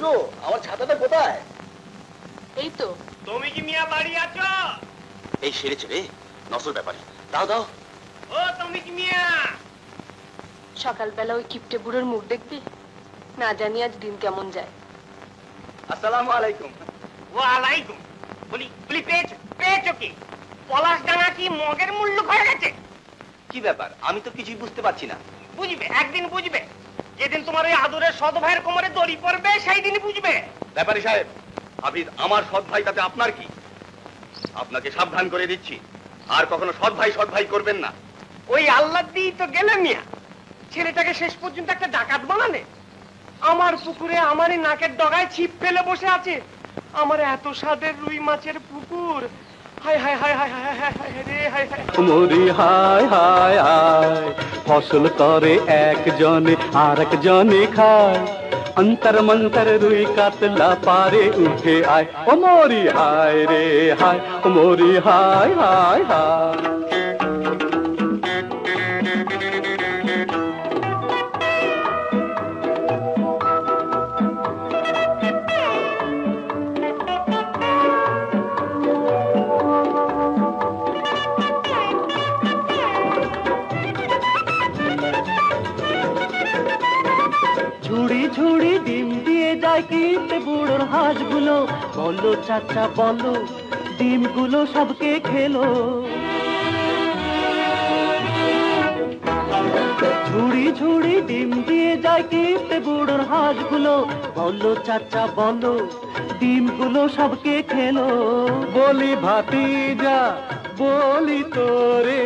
গো, আমার ছাতাটা কোথায়? এই তো। তুমি কি মিয়া বাড়ি আছো? এই সেরেছে রে নসর ব্যাপারে। দাও দাও। ও তুমি কি মিয়া? সকালবেলা ওই কিপটে বুড়োর মুখ দেখবি? না জানি আজ দিন কেমন যায়। আসসালামু আলাইকুম। ওয়ালাইকুম। বলি বলি পেয়েছো পেয়েছো কি? পলাশ ডাঙা কি মগের মূল্য হয়ে গেছে? কি ব্যাপার, আমি তো কিছুই বুঝতে পারছি না। বুঝবে, একদিন বুঝবে। যেদিন তোমার ওই আদরের সৎ ভাইয়ের কোমরে দড়ি পড়বে সেই দিনই বুঝবে। ব্যাপারী সাহেব, হাফিজ আমার সৎ ভাই, তাতে আপনার কি? আপনাকে সাবধান করে দিচ্ছি, আর কখনো সৎ ভাই করবেন না। ওই আল্লাহ দিয়েই তো গেলে মিয়া, ছেলেটাকে শেষ পর্যন্ত একটা ডাকাত বানালে। আমার পুকুরে আমারই নাকের ডগায় ছিপ ফেলে বসে আছে। আমার এত স্বাদের রুই মাছের পুকুর, হায় হায় হায় হায় হায় হায় হায় রে হায় হায়। মরি হায় হায় হায়, ফসল করে একজনে আর একজনে খায়। অন্তর মন্তর রুই কাতলা পারে উঠে আয়। ও মরি হায় রে হায়, ও মরি হায় হায় হায়। ঝুড়ি ঝুড়ি ডিম দিয়ে যায় কিনতে বুড়োর হাঁসগুলো। বলো চাচা বলো, ডিমগুলো সবকে খেলো। ঝুড়ি ঝুড়ি ডিম দিয়ে যায় কিনতে বুড়োর হাঁসগুলো। বলো চাচা বলো, ডিমগুলো সবকে খেলো। বলি ভাতিজা বলি তোরে,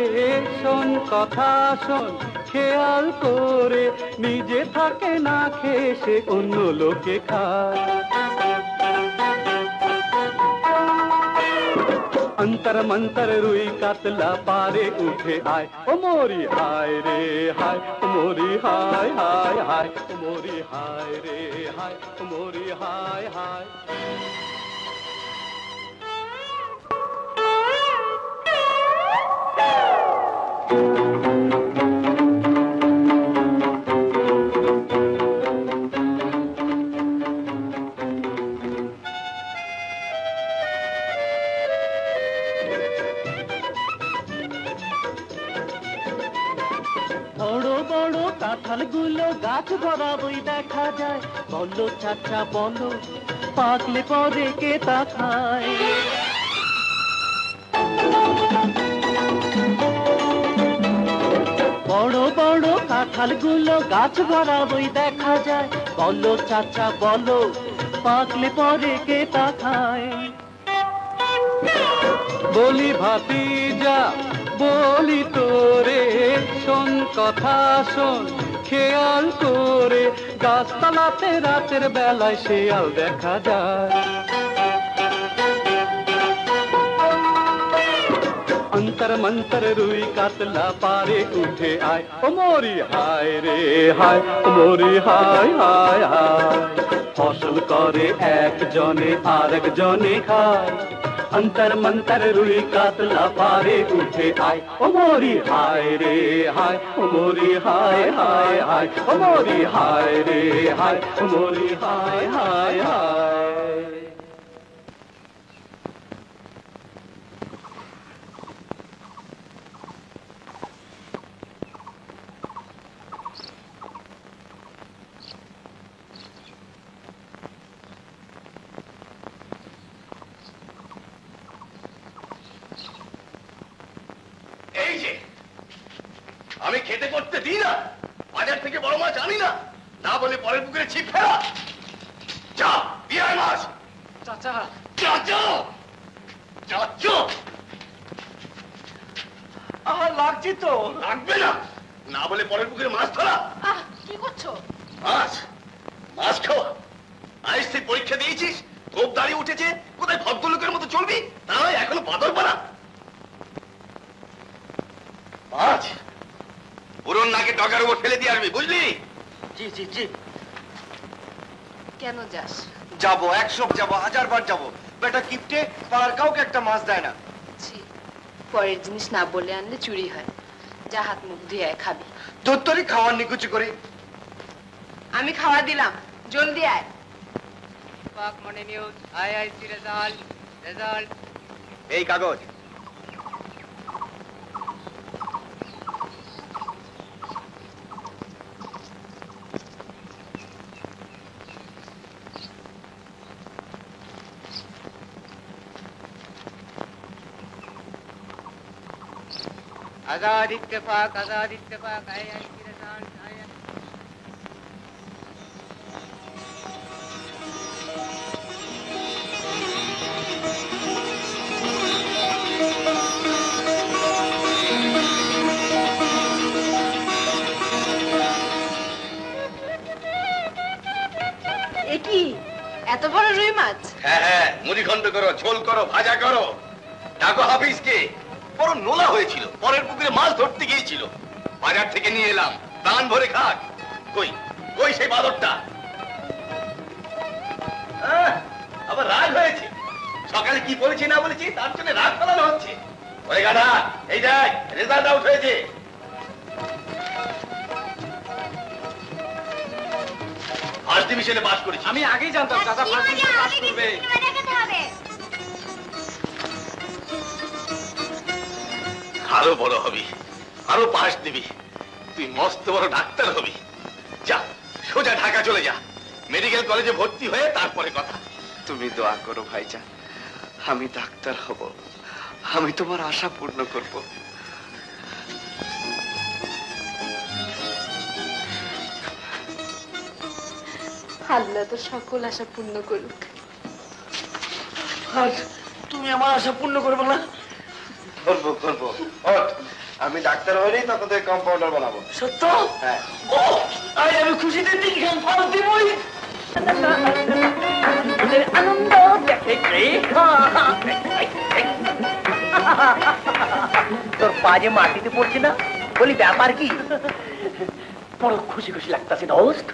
শোন কথা শোন খেয়াল করে। নিজে থাকে না খেয়ে সে অন্য লোকে খায়। অন্তর মন্তর রুই কাতলা পারে উঠে আয়। ও মোরি হায় রে হায়, ও মোরি হায় হায় হায়, ও মোরি হায় রে হায়, ও মোরি হায় হায়। বড় বড় কাঁঠালগুলো গাছ বরাবরই দেখা যায়। বলো চাচা বলো, পাকলে পরে কে তা খায়? বড় বড় কাঁঠালগুলো গাছ বরাবরই দেখা যায়। বলো চাচা বলো, পাকলে পরে কে তা খায়? বলি ভাতিজা বলি তোরে, শোন কথা শোন খেয়াল করে। গাছতলাতে রাতের বেলায় শেয়াল দেখা যায়। অন্তর মন্তর রুই কাতলা পারে উঠে আয়। ও মোরি হায় রে হায়, ও মোরি হায় হায় হায়। ফসল করে একজনে আর একজনে খায়। অন্তর মন্তর রুই কাতলা পারে উঠে আয়। ও মোরি হায় রে হায়, ও মোরি হায় হায় হায়, ও মোরি হায় রে হায়, ও মোরি হায় হায় হায়। এই যে আমি খেতে করতে দিই না, বাজার থেকে বড় মাছ আনি না, না বলে পরের পুকুরে ছিপ ফেলা। যা বিয়ার মাছ। চাচা চাচা চাচা, আমার লাগছে তো। লাগবে না, না বলে পরের পুকুরে মাছ ধরা। কি করছো? মাছ মাছ খাওয়া? আজ তুই পরীক্ষা দিয়েছিস, খুব দাঁড়িয়ে উঠেছে, কোথায় ভদ্রলোকের মতো চলবি, তা নয় এখনো বাদর পারা। মাছ পুরন নাকে ডগার উপর ফেলে দিয়ে আসবি, বুঝলি? জি জি জি। কেন যাস? যাবো, 100 যাবো, 1000 বার যাবো। বেটা কিপটে পাড়ার কাউকে একটা মাছ দেয় না। ছি, পরের জিনিস না বলে আনলে চুরি হয়। যা হাত মুখ ধুয়ে খাবি। তোর তোরই খাওয়ার নিকুচি করে। আমি খাওয়া দিলাম, জলদি আয়। Ittefaq morning news IIC result এই কাগজ। आजाद इत्तेफाक आईआईसी रिजल्ट একি এত বড় রুই মাছ? হ্যাঁ হ্যাঁ, মুড়িঘণ্ট করো, ঝোল করো, ভাজা করো। ডাকো হাফিজকে। বড় নোলা হয়েছিল, পরের পুকুরে মাছ ধরতে গিয়েছিল। বাজার থেকে নিয়ে এলাম, প্রাণ ভরে খাক। কই কই সেই বাদরটা? আবার রাগ হয়েছে। সকালে কি বলেছি না বলেছি তার জন্য রাগ ফেলানো হচ্ছে। ওরে গাধা, এই দেখ রেজাল্ট আউট হয়েছে। ফার্স্ট ডিভিশনে পাস করেছি। আমি আগেই জানতাম দাদা ফার্স্ট ডিভিশনে পাস করবে। আরো বড় হবি, আরো পাস দিবি, তুই মস্ত বড় ডাক্তার হবি। যা সোজা ঢাকা চলে যা, মেডিকেল কলেজে ভর্তি হয়ে তারপরে কথা। তুমি দোয়া করো ভাইজান, আমি ডাক্তার হব, আমি তোমার আশা পূর্ণ করব। আল্লাহ তো সকল আশা পূর্ণ করুক। আর তুমি আমার আশা পূর্ণ করবে না? করবো করবো। ওঠ, আমি ডাক্তার হলেই তোকে কম্পাউন্ডার বানাবো। সত্য? হ্যাঁ। ও আজ আমি খুশিতে তিনখান ফল দিবই। আনন্দ দেখে তোর পা যে মাটিতে পড়ছে না, বলি ব্যাপার কি? বড় খুশি খুশি লাগতেছে দোস্ত।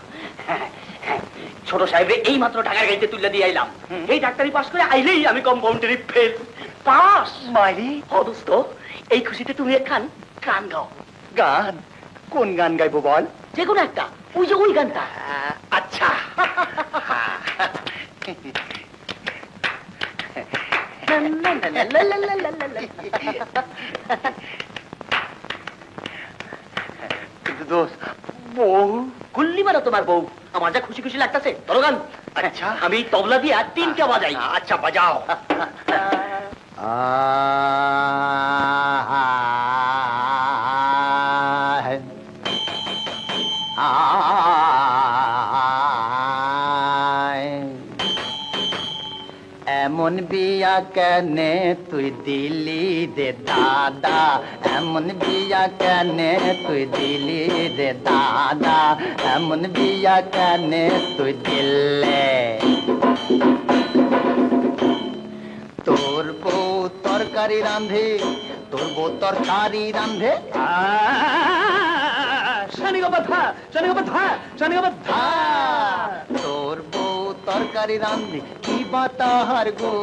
ছোট সাহেবের এই মাত্র ঢাকার গাড়িতে তুলে দিয়ে আইলাম। এই ডাক্তারি পাস করে আইলেই আমি কম্পাউন্ডারি ফেল পাস। মাইরি দোস্ত, এই খুশিতে তুমি একখান গান গাও। গান? কোন গান গাইবো বল? যে কোনো একটা, ওই যে ওই গানটা। আচ্ছা কিন্তু দোস্ত, বউ গুল্লি মারা তোমার বউ। আমার যা খুশি খুশি লাগতেছে, ধরো গান। আচ্ছা আমি তবলা দিয়ে তিনটা বাজাই। আচ্ছা বাজাও। এমন বিয়া কেনে তুই দিলি রে দাদা, এমন বিয়া কেনে তুই দিলি রে দাদা, এমন বিয়া কেনে তুই দিলে। তোর বউ তরকারি রান্ধে, তোর বউ তরকারি রান্ধে। তোর বউ তরকারি রান্ধে কি বাতাহার গো,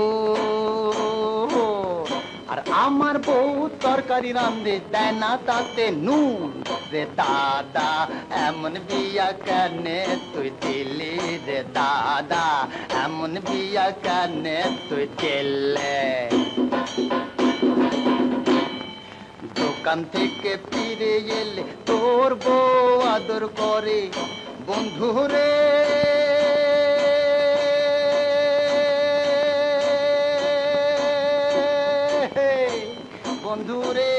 আর আমার বউ তরকারি রান্ধে দেয় না তাতে নুন রে দাদা, এমন বিয়া কেনে তুই দিলি রে দাদা, এমন বিয়া কেনে তুই দিলে। দোকান থেকে ফিরে এলে তোর বউ আদর করে বন্ধু রে, বন্ধু রে।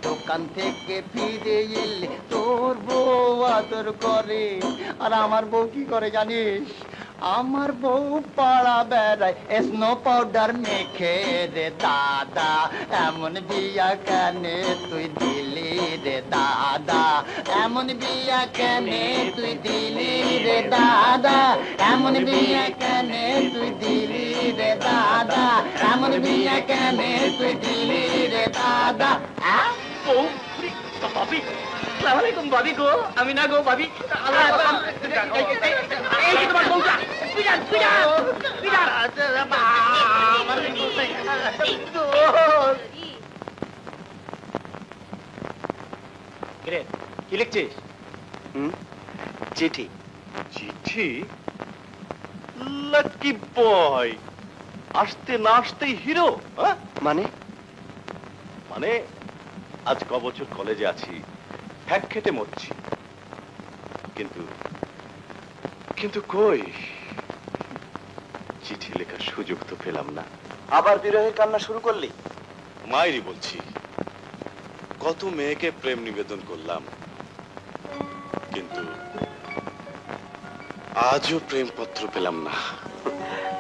দোকান থেকে ফিরে এলে তোর বউ আদর করে, আর আমার বউ কি করে জানিস? আমার বউ পাড়া বেড়ায় স্নো পাউডার মেখে রে দাদা, এমন বিয়া কেনে তুই দিলি রে দাদা, এমন বিয়া কেনে তুই দিলি রে দাদা, এমন বিয়া কেনে তুই দিলি রে দাদা, এমন বিয়া কেনে তুই দিলি রে দাদা। ভাবি, আসসালামু আলাইকুম ভাবি গো। আমি না গো ভাবি। তোমার বউটা কি লিখছিস? চিঠি। চিঠি? লাকি বয়, আসতে না আসতেই হিরো। মানে মানে আজ ক বছর কলেজে আছি, হ্যাক খেটে মরছি, কিন্তু কিন্তু কই চিঠি লেখার সুযোগ তো পেলাম না। আবার বিরহের কান্না শুরু করলি? মায়েরই বলছি, কত মেয়েকে প্রেম নিবেদন করলাম, কিন্তু আজও প্রেমপত্র পেলাম না।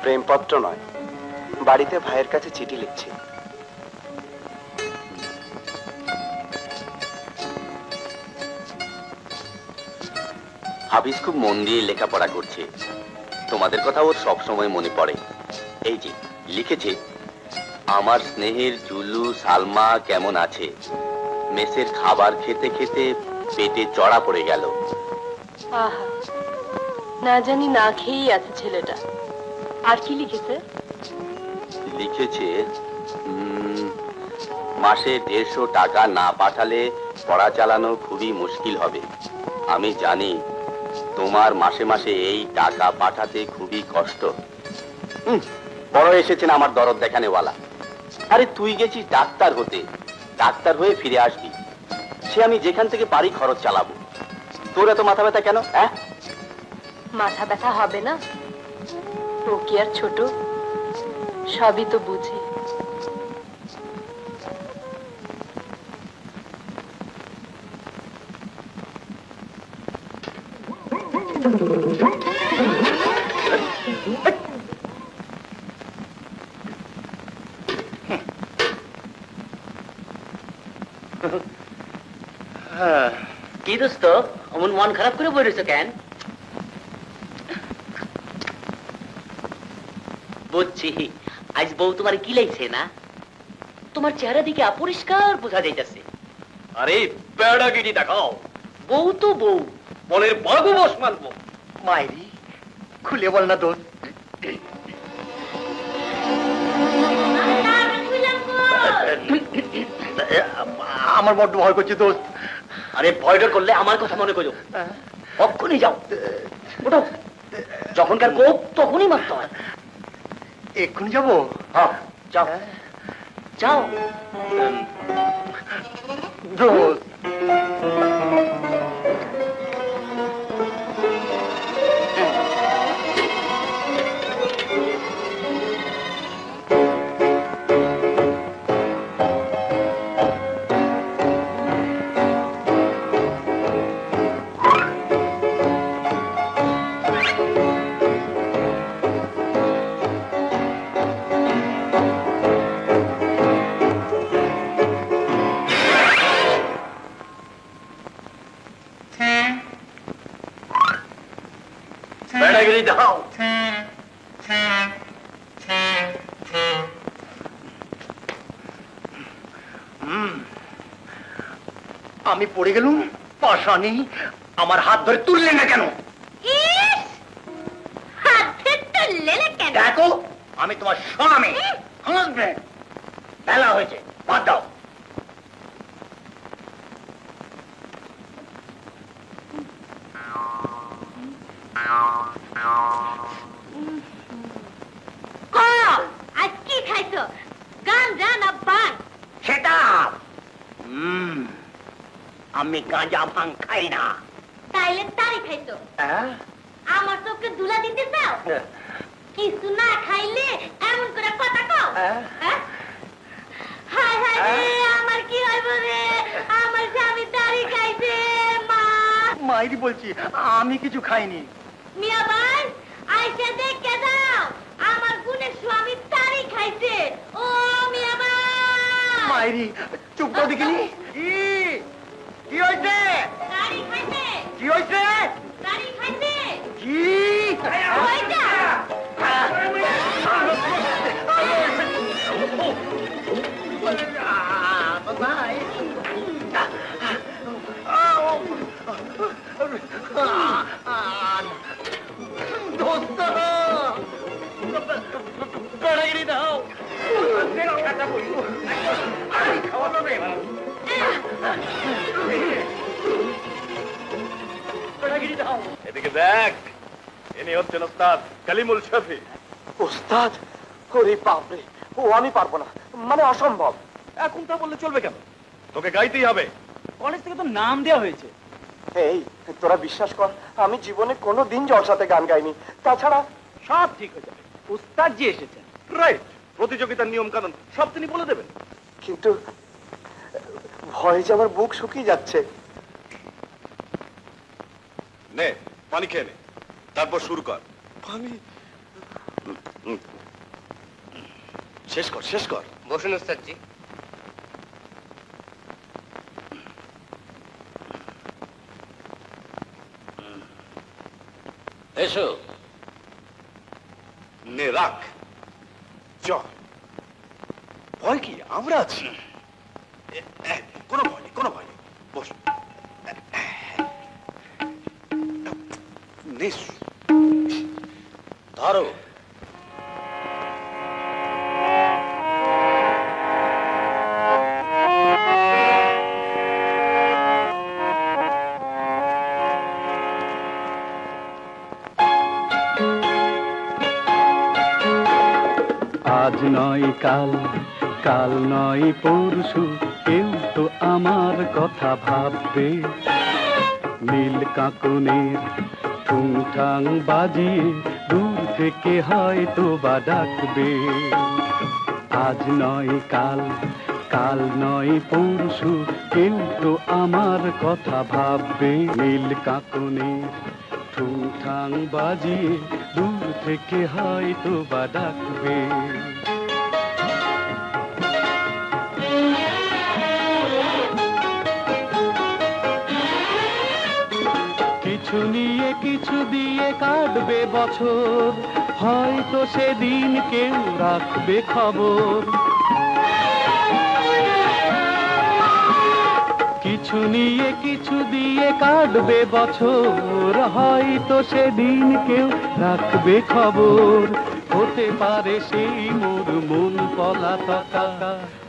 প্রেমপত্র নয়, বাড়িতে ভাইয়ের কাছে চিঠি লিখছি। হাফিজ খুব মন দিয়ে লেখাপড়া করছে, তোমাদের কথা ওর সব সময় মনে পড়ে। এই যে লিখেছে, আমার স্নেহের জুলু সালমা কেমন আছে, মেসের খাবার খেতে খেতে পেটে চড়া পড়ে গেল। আহা, না জানি না খেয়েই আছে ছেলেটা। আর কি লিখেছে? লিখেছে মাসে 150 টাকা না পাঠালে পড়া চালানো খুবই মুশকিল হবে। আমি জানি তোমার মাসে মাসে এই টাকা পাঠাতে খুবই কষ্ট। বড় এসেছেন আমার দরদ দেখানেওয়ালা। আরে তুই গেছিস ডাক্তার হতে, ডাক্তার হয়ে ফিরে আসবি, সে আমি যেখান থেকে পারি খরচ চালাবো। তোর এত মাথা ব্যথা কেন? হ্যাঁ, মাথা ব্যথা হবে না? ও কি আর ছোট, সবই তো বুঝে। কি দোস্ত, অমন মন খারাপ করে বই রয়েছে কেন? বুঝছি, আজ বউ তোমার কি লাগছে না? তোমার চেহারা দিকে অপরিষ্কার বোঝা যাইতেছে। আরে বেড়াগিরি দেখাও। বউ তো বউ, মনের বড় বস মানবো। মাইরি, খুলে বল না দোস্ত। আমার বড্ড ভয় করছে দোস্ত। আরে ভয়ডর করলে আমার কথা মনে করো, কখনই যাও, ওঠো। যখনকার কোপ তখনই মারতে হয়। এক্ষুনি যাবো? হ্যাঁ, যাও যাও। দোস্ত বেড়াগিরি দেখাও। আমি পড়ে গেলুম পাশানি, আমার হাত ধরে তুললে না কেন? দেখো, আমি তোমার স্বামী, হাজবেন্ড। বেলা হয়েছে, বাদ দাও। আজ কি খাইছো? গাঞ্জা না পান? সেটা আমি গাঁজা ভাং খাই না। তাইলে তারি খাইছো? আমার চোখে ধুলা দিতে চাও? কিছু না খাইলে এমন করে কথা কও? হায় হায় রে, আমার কি হইব রে? আমার স্বামী তারি খাইছে। মা, মাইরি বলছি, আমি কিছু খাইনি। মিয়া ভাই, আইসা দেখে যাও, আমার গুণের স্বামী তারি খাইছে। ও মিয়া ভাই, মাইরি চুপ করে দেখিনি। কি হয়েছে? তারি খাইছে, কি হয়েছে? তারি খাইছে। কি ওইটা বেড়াগিরি দাও। খাওয়া যাবে? বেড়াগিরি দাও। এদিকে দেখ, ইনি হচ্ছেন ওস্তাদ কালিমুল শফি। ওস্তাদ, ওরে বাপরে, ও আমি পারবো না, মানে অসম্ভব। এখন তা বললে চলবে কেন? তোকে গাইতেই হবে। কলেজ থেকে তো নাম দেওয়া হয়েছে। এই তোরা বিশ্বাস কর, আমি জীবনে কোনো দিন জলসাতে গান গাইনি। তাছাড়া সব ঠিক হয়ে যাবে, উস্তাদ জি এসেছেন। রাইট, প্রতিযোগিতার নিয়ম কানুন সব তিনি বলে দেবেন। কিন্তু ভয়ে যে আমার বুক শুকিয়ে যাচ্ছে। নে পানি খেয়ে নে, তারপর শুরু কর। পানি? শেষ কর, শেষ কর। বসুন ওস্তাদজি। এসো। নে রাখ, চল। ভয় কি? আমরা আছি। কোনো ভয় নেই, কোনো ভয় নেই। বস। ধরো। আজ নয় কাল, কাল নয় পরশু, কেউ তো আমার কথা ভাববে। নীল কাঁকনের ঠুংঠাং বাজিয়ে দূর থেকে হয়তো বা ডাকবে। আজ নয় কাল, কাল নয় পরশু, কেউ তো আমার কথা ভাববে। নীল কাঁকনের ঠুংঠাং বাজিয়ে দূর থেকে হয়তো বা ডাকবে। কিছু নিয়ে কিছু দিয়ে কাটবে বছর, হয়তো সেদিন কেউ রাখবে খবর। কিছু নিয়ে কিছু দিয়ে কাটবে বছর, হয়তো সেদিন কেউ রাখবে খবর। হতে পারে সেই মোর মন পলাতকা,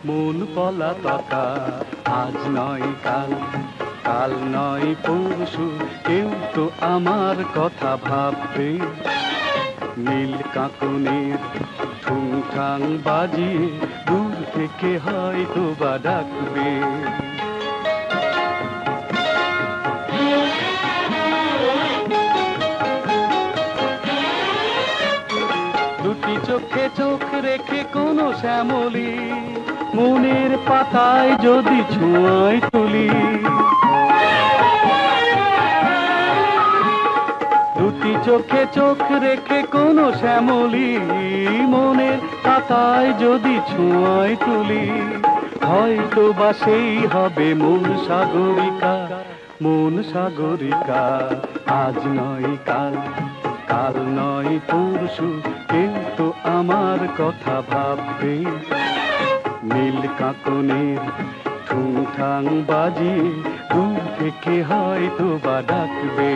মন পলাতকা। আজ নয় কাল, কাল নয় পরশু, কেউ তো আমার কথা ভাববে। নীল কাঁকনের ঠুংঠাং বাজিয়ে দূর থেকে হয়তো বা ডাকবে। দুটি চোখে চোখ রেখে কোনো শ্যামলী মনের পাতায় যদি ছোঁয়ায় তুলি। দুটি চোখে চোখ রেখে কোনো শ্যামলী মনের পাতায় যদি ছোঁয়ায় তুলি, হয়তো বা সেই হবে মন সাগরিকা, মন সাগরিকা। আজ নয় কাল, কাল নয় পরশু, কেউ তো আমার কথা ভাববে। নীল কাঁকনের ঠুংঠাং বাজিয়ে দূর থেকে হয়তো বা ডাকবে।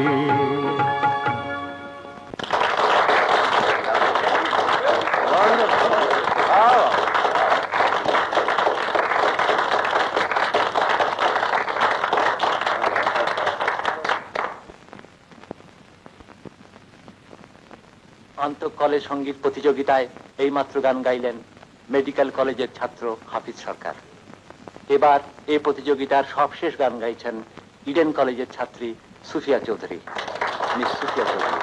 আন্তঃ কলেজ সঙ্গীত প্রতিযোগিতায় এইমাত্র গান গাইলেন মেডিকেল কলেজের ছাত্র হাফিজ সরকার। এবার এই প্রতিযোগিতার সবশেষ গান গাইছেন ইডেন কলেজের ছাত্রী সুফিয়া চৌধুরী। মিস সুফিয়া চৌধুরী।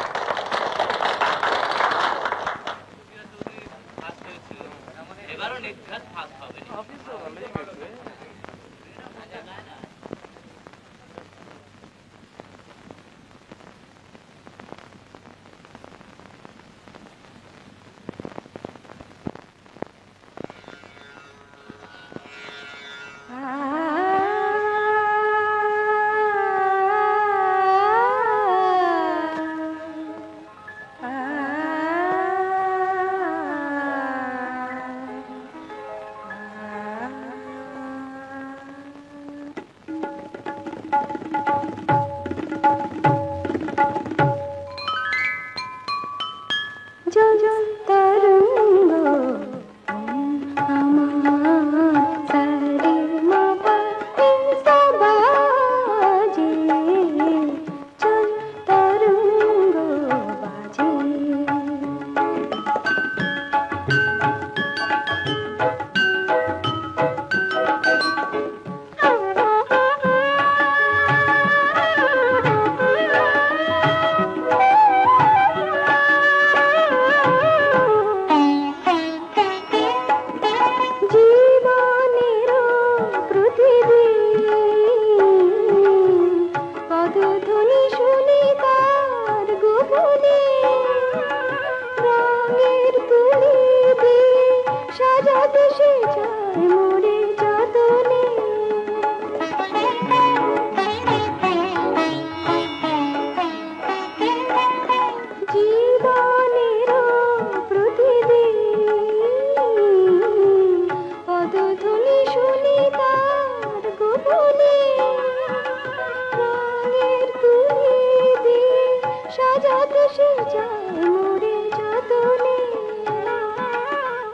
সে যায় মোরে যতনে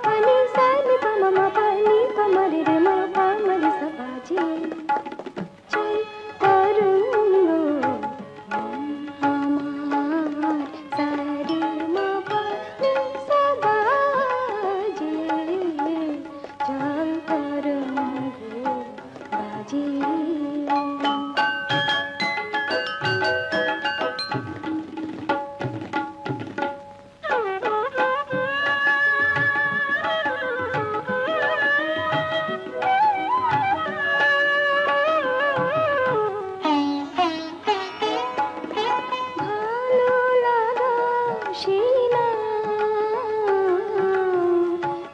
পানি সানি পামা পানি পামারে রে মা পামারে সবাজি চল তরঙ্গ আমার সারে মা পানি সবাজি চল তরঙ্গ বাজি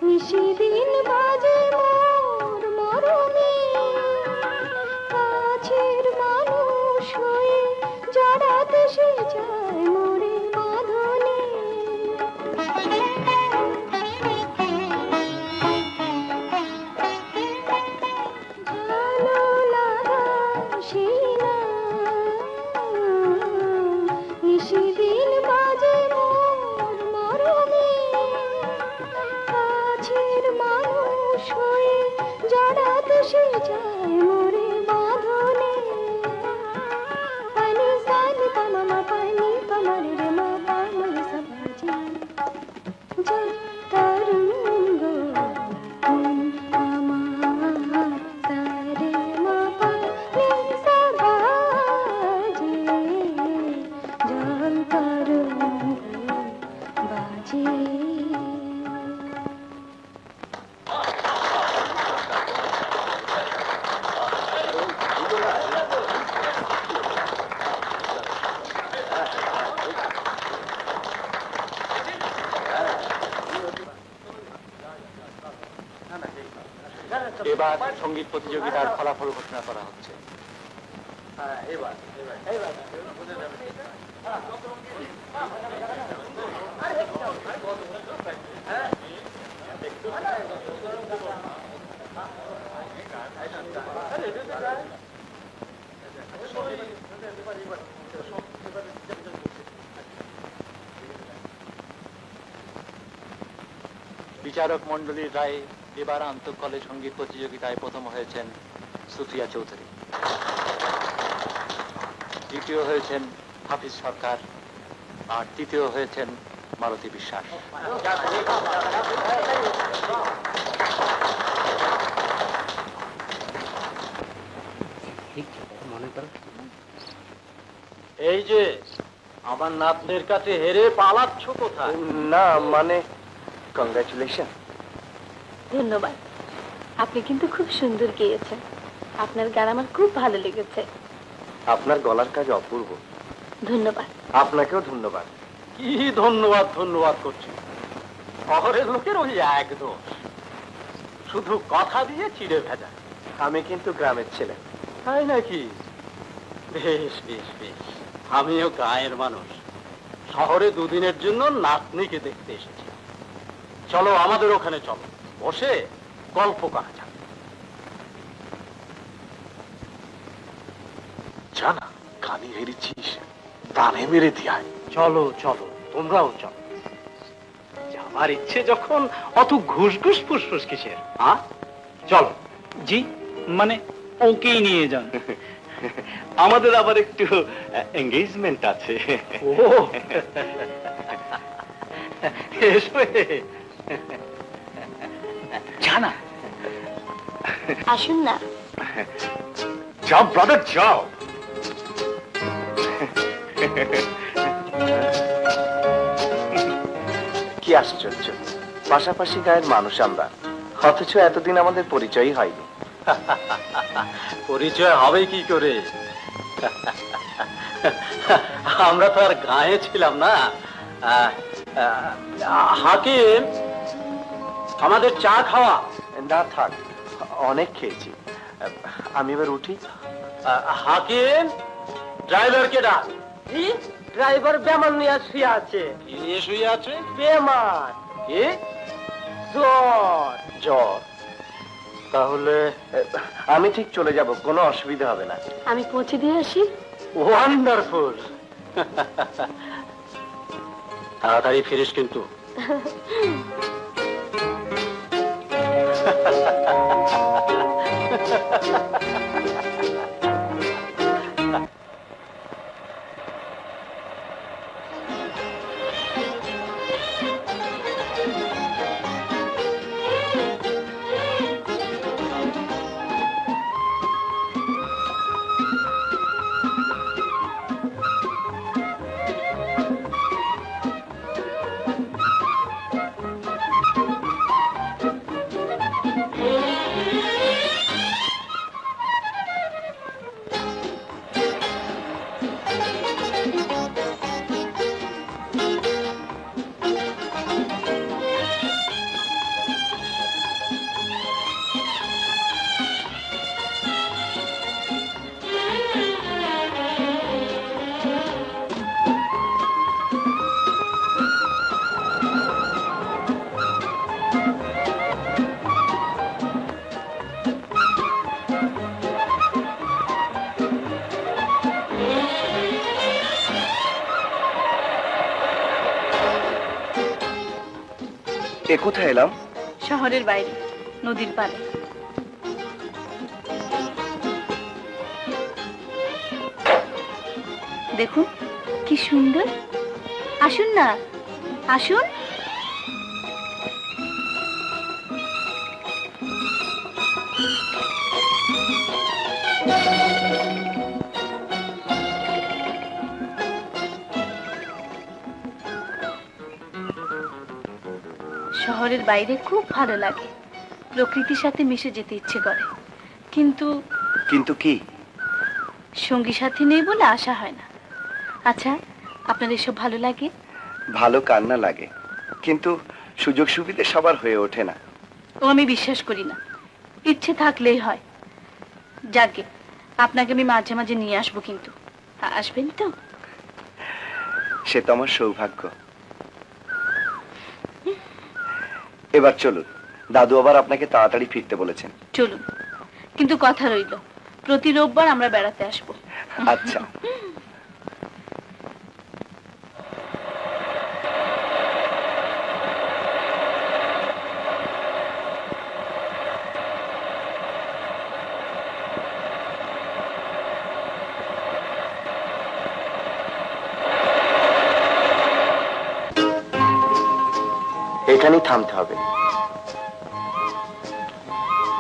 নিশিদিন বাজে মোর মরণে কাছের মানুষ হয়ে জড়াতে সে যায় মোরে বাঁধনে ভালো লাগা সীনা নিশিদিন বাজে মোর মরণে কাছের মানুষ হয়ে জড়াতে সে যায় মোরে বাঁধনে পানি সানি পামা পানি পামারে রে মা পামারে সবাজি জল তরঙ্গ আমার সারে মা পানি সবাজি জল তরঙ্গ বাজি এবার সঙ্গীত প্রতিযোগিতার ফলাফল ঘোষণা করা হচ্ছে। বিচারক মন্ডলীর রায়ে এবার আন্তঃ কলেজ সঙ্গীত প্রতিযোগিতায় প্রথম হয়েছেন সুফিয়া চৌধুরী, দ্বিতীয় হয়েছেন হাফিজ সরকার, আর তৃতীয় হয়েছেন মালতী বিশ্বাস। এই যে আমার নাতনের কাছে হেরে পালাচ্ছ কোথায়? না মানে কংগ্রাচুলেশন। ধন্যবাদ। আপনি কিন্তু খুব সুন্দর গেয়েছেন। আপনার গান আমার খুব ভালো লেগেছে। আপনার গলার কাজ অপূর্ব। ধন্যবাদ। আপনাকেও ধন্যবাদ। কি ধন্যবাদ ধন্যবাদ করছি? শহরের লোকের ওই এক দোষ, শুধু কথা দিয়ে চিড়ে ভেজা। আমি কিন্তু গ্রামের ছেলে। তাই নাকি? বেশ বেশ বেশ, আমিও গায়ের মানুষ। শহরে দুদিনের জন্য নাতনিকে দেখতে এসেছি। চলো আমাদের ওখানে চলো, বসে গল্প করা যাক। জানা কানে হেরেছিস, প্রাণে মেরে দিয়ায়। চলো চলো, তোমরাও চলো। যাবার ইচ্ছে যখন অত ঘুষ ঘুষ ফুসফুস কিসের? চলো। জি, মানে ওকেই নিয়ে যান। আমাদের আবার একটু এঙ্গেজমেন্ট আছে। ও এসো। জানা, আসুন না। যাও ব্রাদার যাও। কি আশ্চর্য, পাশাপাশি গায়ের মানুষ আমরা, অথচ এতদিন আমাদের পরিচয়ই হয়নি। পরিচয় হবে কি করে? আমরা তো আর গায়ে ছিলাম না। হাকিম, আমাদের চা খাওয়া। না থাক, অনেক খেয়েছি, আমি এবার উঠি। হাকিম, ড্রাইভারকে ডাক। ড্রাইভার বেমান নিয়ে শুয়ে আছে। শুয়ে আছে? বেমান কি? জ্বর। জ্বর? তাহলে আমি ঠিক চলে যাব, কোনো অসুবিধা হবে না। আমি পৌঁছে দিয়ে আসি। ওয়ান্ডারফুল। তাড়াতাড়ি ফিরিস কিন্তু। এ কোথায় এলাম? শহরের বাইরে, নদীর পাড়ে। দেখুন কি সুন্দর। আসুন না, আসুন। শহরের বাইরে খুব ভালো লাগে, প্রকৃতির সাথে মিশে যেতে ইচ্ছে করে, কিন্তু কিন্তু কি? সঙ্গী সাথী নেই বলে আশা হয় না। আচ্ছা, আপনার এসব ভালো লাগে? ভালো কান্না লাগে, কিন্তু সুযোগ সুবিধা সবার হয়ে ওঠে না। ও আমি বিশ্বাস করি না, ইচ্ছে থাকলেই হয়। যাকে আপনাকে আমি মাঝে মাঝে নিয়ে আসবো, কিন্তু আসবেন তো? সে তো আমার সৌভাগ্য। এবার চলুন, দাদু আবার আপনাকে তাড়াতাড়ি ফিরতে বলেছেন। চলুন, কিন্তু কথা রইল, প্রতি রোববার আমরা বেড়াতে আসবো। আচ্ছা। এখানেই থামতে হবে।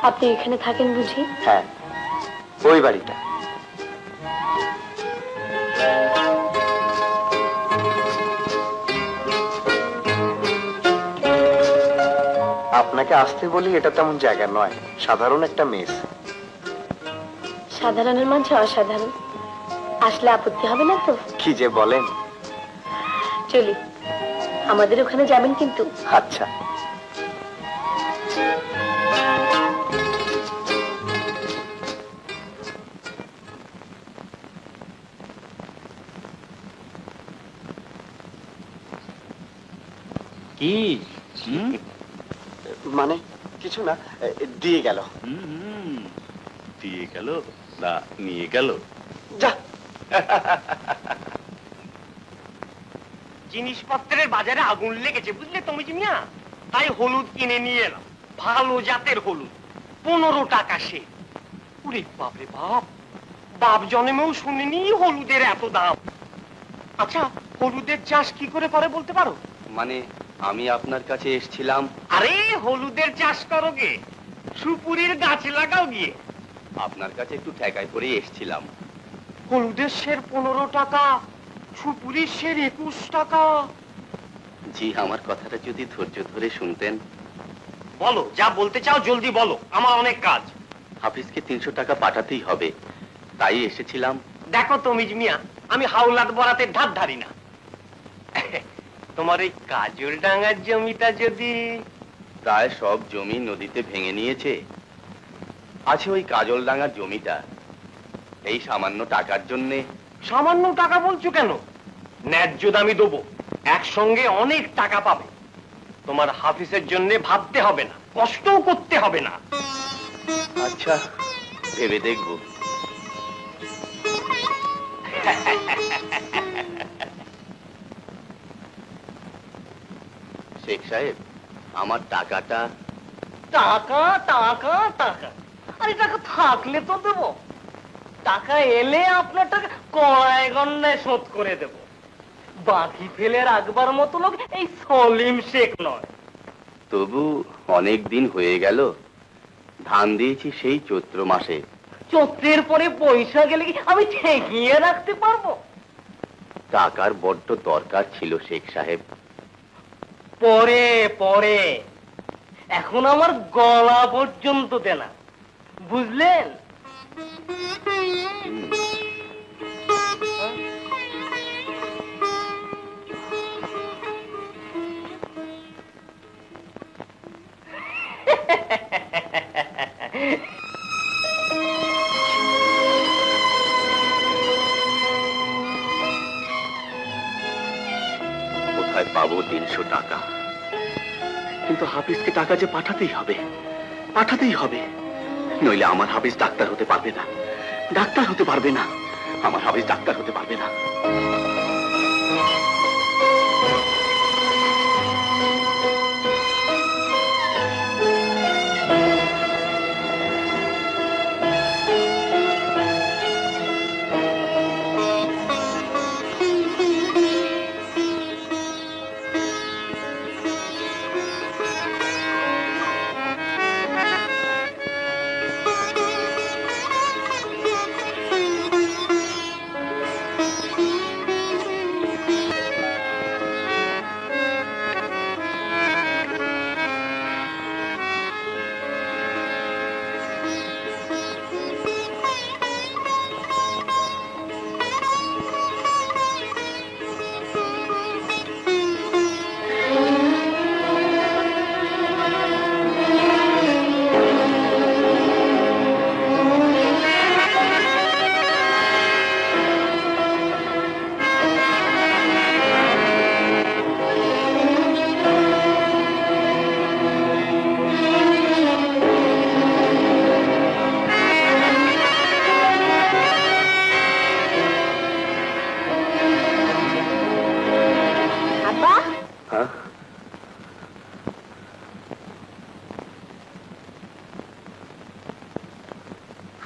আপনি এখানে থাকেন বুঝি? হ্যাঁ, ওই বাড়িটা। আপনাকে আসতে বলি, এটা তেমন জায়গা নয়, সাধারণ একটা মেস। সাধারণের মাঝে অসাধারণ, আসলে আপত্তি হবে না তো? কি যে বলেন। চলি, আমাদের ওখানে যাবেন কিন্তু। আচ্ছা। কি? মানে কিছু না, দিয়ে গেল। দিয়ে গেল না নিয়ে গেল? যা। জিনিসপত্রের বাজারে আগুন লেগেছে, বুঝলে তুমি মিয়া, তাই হলুদ কিনে নিয়ে এলাম, ভালো জাতের হলুদ, 15 টাকা সে। ওরে বাপরে বাপ, বাপ জন্মেও শুনিনি হলুদের এত দাম। আচ্ছা, হলুদের চাষ কি করে করে বলতে পারো? মানে আমি আপনার কাছে এসেছিলাম। আরে হলুদের চাষ করো গে, সুপুরির গাছ লাগাও গিয়ে। আপনার কাছে একটু ঠেকাই করে এসেছিলাম। হলুদের সের 15 টাকা, সুপুরির সের 21 টাকা। জি, আমার কথাটা যদি ধৈর্য ধরে শুনতেন। বলো, যা বলতে চাও জলদি বলো, আমার অনেক কাজ। হাফিজকে 300 টাকা পাঠাতেই হবে, তাই এসেছিলাম। দেখো তমিজ মিয়া, আমি হাওলাত বরাতের ধার ধারি না। তোমার এই কাজল ডাঙ্গার জমিটা যদি... প্রায় সব জমি নদীতে ভেঙে নিয়েছে, আছে ওই কাজলডাঙ্গার জমিটা। এই সামান্য টাকার জন্যে। সামান্য টাকা বলছো কেন? ন্যায্য দামি দেবো, একসঙ্গে অনেক টাকা পাবে। তোমার হাফিজের জন্য ভাবতে হবে না, কষ্টও করতে হবে না। আচ্ছা, ভেবে দেখবো। শেখ সাহেব, আমার টাকাটা। টাকা টাকা টাকা, আরে টাকা থাকলে তো দেবো, টাকা এলে আপনার টাকা কড়াই গন্ডায় শোধ করে দেব। বাকি ফেলে রাখবার মতো লোক এই সলিম শেখ নয়। তবু অনেক দিন হয়ে গেল, ধান দিয়েছি সেই চৈত্র মাসে। চৈত্রের পরে পয়সা গেলে কি আমি ঠেকিয়ে রাখতে পারবো? টাকার বড্ড দরকার ছিল শেখ সাহেব। পরে পরে, এখন আমার গলা পর্যন্ত দেনা, বুঝলেন? কোথায় পাবো 300 টাকা? কিন্তু হাফিজকে টাকা যে পাঠাতেই হবে, পাঠাতেই হবে, নইলে আমার হাফিজ ডাক্তার হতে পারবে না, ডাক্তার হতে পারবে না, আমার হাফিজ ডাক্তার হতে পারবে না।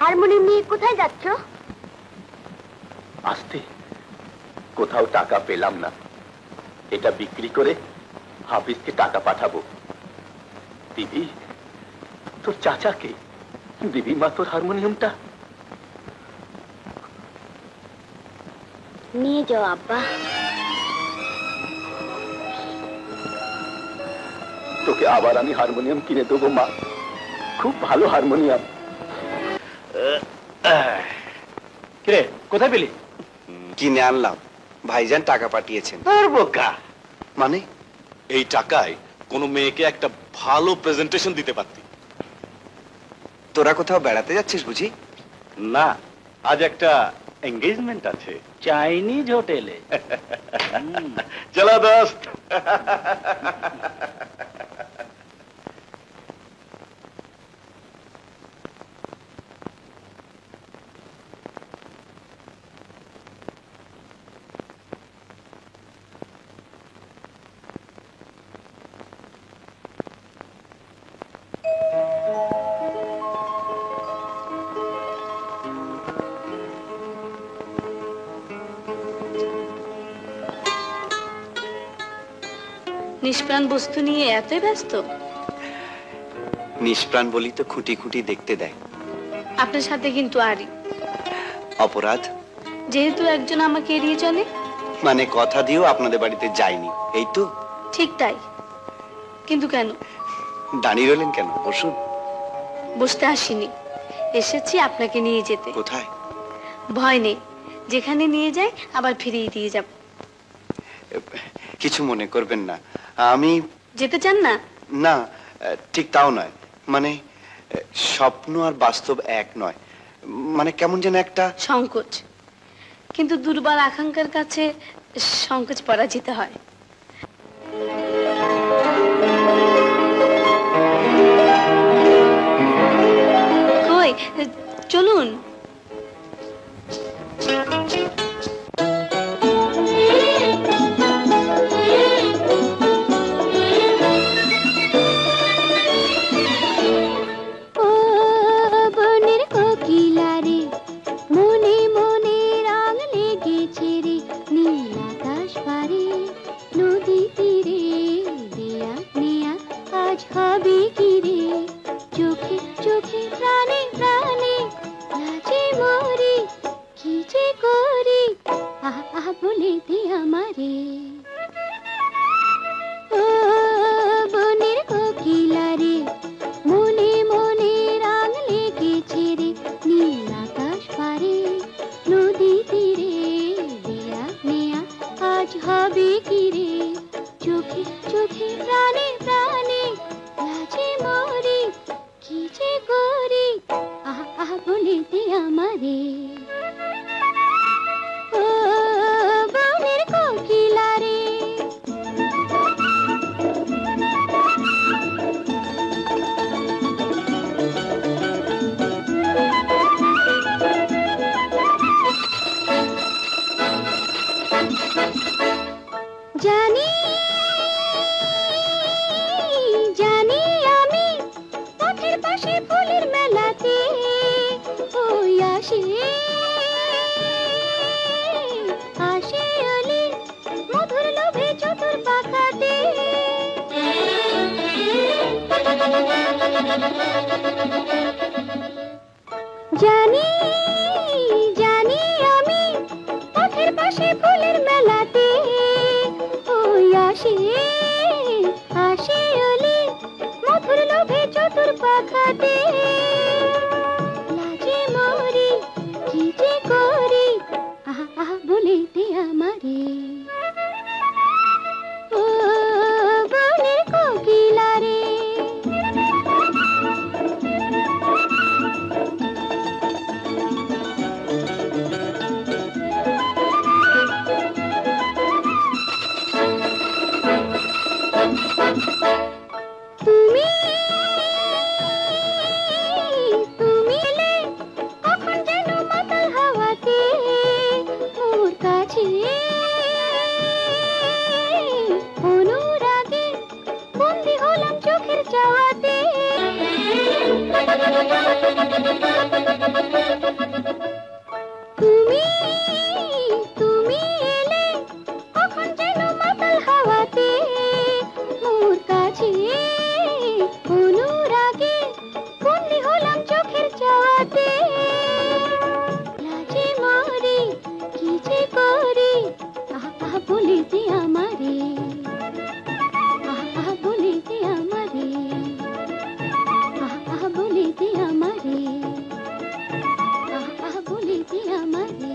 হারমোনিয়াম নিয়ে কোথায় যাচ্ছ? আসতে কোথাও টাকা পেলাম না, এটা বিক্রি করে হাফিজকে টাকা পাঠাবো। দিদি, তোর চাচাকে দিবি মা তোর হারমোনিয়ামটা? নিয়ে যাও আব্বা। তোকে আবার আমি হারমোনিয়াম কিনে দেবো মা, খুব ভালো হারমোনিয়াম। কিরে, কোথায় পেলি? কিনে আনলাম, ভাইজান টাকা পাঠিয়েছেন। তোর বোকা মানে? এই টাকায় কোনো মেয়েকে একটা ভালো প্রেজেন্টেশন দিতে পারতি। তোরা কোথাও বেড়াতে যাচ্ছিস বুঝি? না, আজ একটা এঙ্গেজমেন্ট আছে চাইনিজ হোটেলে। চলো দোস্ত। নিষ্প্রাণ বস্তু নিয়ে এতই ব্যস্ত? নিষ্প্রাণ বলি তো খুঁটি খুঁটি দেখতে দেয়। আপনার সাথে কিন্তু আরই অপরাধ? যেহেতু একজন আমাকে এড়িয়ে চলে। মানে কথা দিয়েও আপনাদের বাড়িতে যায়নি, এই তো? ঠিক তাই। কিন্তু কেন? দাঁড়িয়ে রইলেন কেন? বসুন। বসতে আসিনি, এসেছি আপনাকে নিয়ে যেতে। কোথায়? ভয় নেই, যেখানে নিয়ে যায় আবার ফিরিয়ে দিয়ে যাব। কিছু মনে করবেন না, আমি যেতে চান না? না, ঠিক তাও নয়। মানে স্বপ্ন আর বাস্তব এক নয়, মানে কেমন যেন একটা সংকোচ। কিন্তু দুর্বল আকাঙ্ক্ষার কাছে সংকোচ পরাজিত হয়। কই, চলুন। ছেড়ে নীল আকাশ পারে নদী তীরে দেয়া নেয়া আজ হবে কি রে চোখে চোখে প্রাণে প্রাণে লাজে মরি কি যে করি আহা আহা বলে দে আমারে ও বনের কোকিলা রে মনে মনে রাং লেগেছে রে নীল আকাশ পারে নদী তীরে দেয়া নেয়া আজ হবে কি রে চোখে চোখে প্রাণে প্রাণে লাজে মরি কি যে করি আহা আহা বলে দে আমারে ও বনের কোকিলা রে জানি জানি আমি পথের পাশে ফুলের মেলাতে ওই আসে আসে অলি মধুর লোভে চতুর পাখাতে জানি জানি আমি পথের পাশে ফুলের মেলাতে ওই আসে আসে অলি মধুর লোভে চতুর পাখাতে লাজে মরি কি যে করি আহা আহা বলে দে আমারে ও বনের কোকিলা রে তুমি তুমি এলে কখন যেন মাতাল হাওয়াতে মোর কাছে অনুরাগে বন্দি হলাম চোখের চাওয়াতে তুমি তুমি এলে কখন যেন মাতাল হাওয়াতে মোর কাছে অনুরাগে বন্দি হলাম চোখের চাওয়াতে লাজে মরি কি যে করি আহা আহা বলে দে আমারে আহা আহা বলে দে আমারে আহা আহা বলে দে আমারে আহা আহা বলে দে আমারে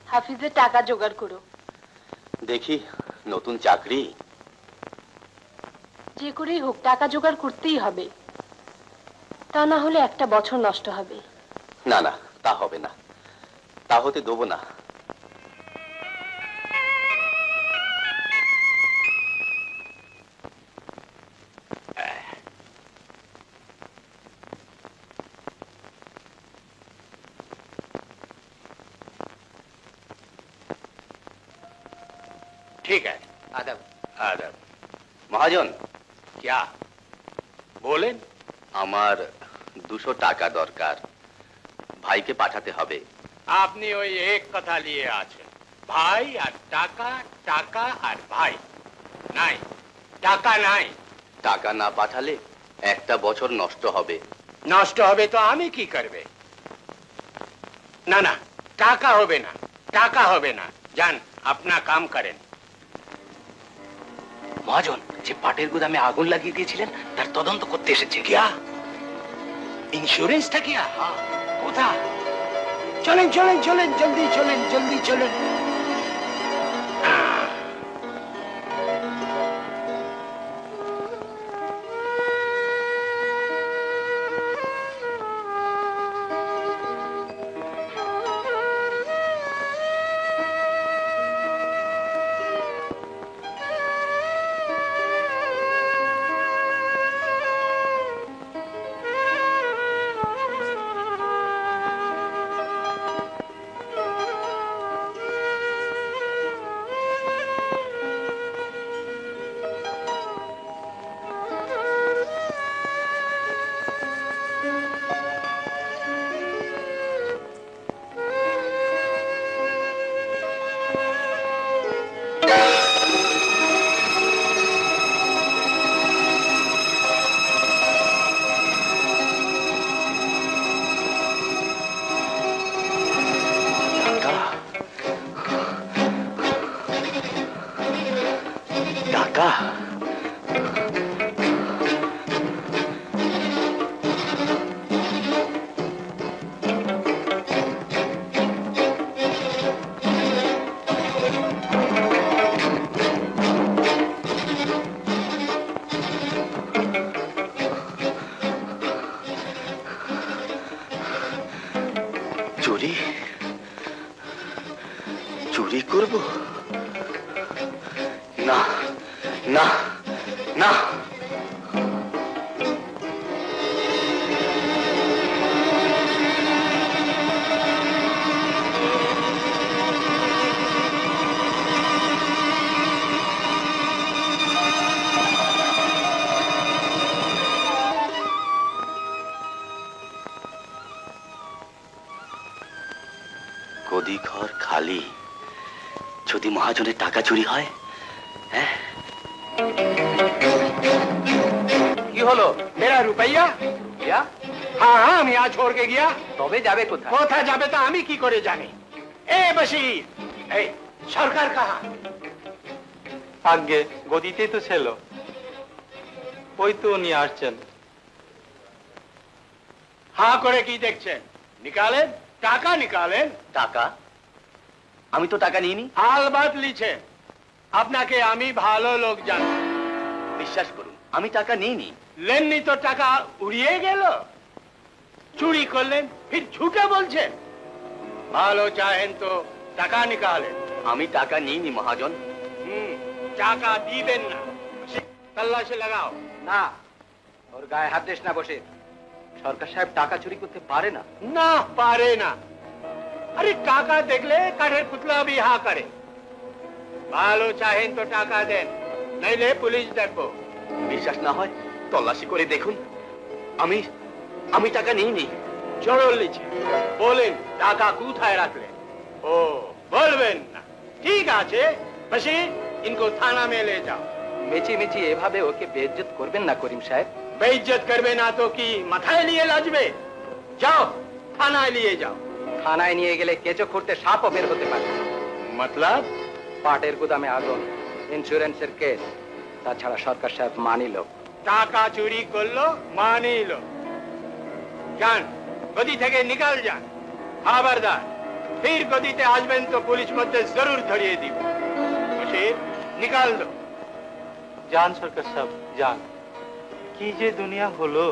হাফিজের টাকা জোগাড় করো দেখি নতুন চাকরি যে করেই হোক টাকা জোগাড় করতেই হবে তা না হলে একটা বছর নষ্ট হবে না না তা হবে না তা হতে দেবো না ठीक है आदब आदब महाजन क्या বলেন। আমার 200 টাকা দরকার, ভাইকে পাঠাতে হবে। আপনি ওই এক কথা নিয়ে আছেন, ভাই আর টাকা, টাকা আর ভাই। নাই, টাকা নাই। টাকা না পাঠালে 1 বছর নষ্ট হবে। নষ্ট হবে তো আমি কি করবে? না না, টাকা হবে না, টাকা হবে না। যান, আপনা কাম করেন। মহাজন, যে পাটের গুদামে আগুন লাগিয়ে দিয়েছিলেন তার তদন্ত করতে এসেছে। क्या इंश्योरेंस था क्या? কোথা? চলেন চলেন চলেন, জলদি চলেন, জলদি চলেন। টাকা চুরি চুরি করব? না না না, গদি ঘর খালি। যদি মহাজনের টাকা চুরি হয়? হ্যাঁ, কি হলো? मेरा रुपया ইয়া, हाँ हाँ আমি আজ छोड़ के गया। তবে যাবে কোথায়? কোথা যাবে তো আমি কি করে জানি? এ বশির, এই সরকার কাহা? আগে গদিতেই তো ছিল, ওই তো নিয়ে আসছেন। হ্যাঁ করে কি দেখছেন? নিকালেন, টাকা নিকালেন। টাকা? আমি তো টাকা নিইনি। আলবাত লিছেন, আপনাকে আমি ভালো লোক জানি। বিশ্বাস করুন, আমি টাকা নিইনি। লেননি তো টাকা উড়িয়ে গেল। চুরি করলেন, ফির ঝুটে বলছেন। ভালো চাহেন তো টাকা নিকালেন। আমি টাকা নিইনি মহাজন। টাকা দিবেন না। তল্লাশি লাগাও। না, ওর গায়ে হাত দিস না বসে। সরকার সাহেব টাকা চুরি করতে পারে না। না পারে না। আরে টাকা দেখলে কাঠের পুতলা भी হা করে। ভালো চাহেন তো টাকা দেন, নাইলে পুলিশ দেখবো। বিশ্বাস না হয় তল্লাশি করে দেখুন। আমি আমি টাকা নিইনি। জড়ো লিছে, বলেন টাকা কোথায় রাখলেন? ও বলবেন না, ঠিক আছে। বশির, ইনকো থানা মে লে যাও। মেচি মেচি এভাবে ওকে বেইজ্জত করবেন না করিম সাহেব। বেইজ্জত করবে না তো কি মাথায় নিয়ে লাজবে? যাও, থানায় নিয়ে যাও। থানায় নিয়ে গেলে কেঁচো খুঁড়তে সাপও বের হতে পারে। মতলব? পাটের গুদামে আগুন, ইন্স্যুরেন্সের কেস, তাছাড়া সরকার সাহেব মানিল। টাকা চুরি করলো, মানিল। যান, গদি থেকে নিকাল যান। খবরদার, ফির গদিতে আসবেন তো পুলিশ মধ্যে জরুর ধরিয়ে দিব। বশির, নিকাল দো। যান সরকার সাহেব, যান। কি যে দুনিয়া হলো।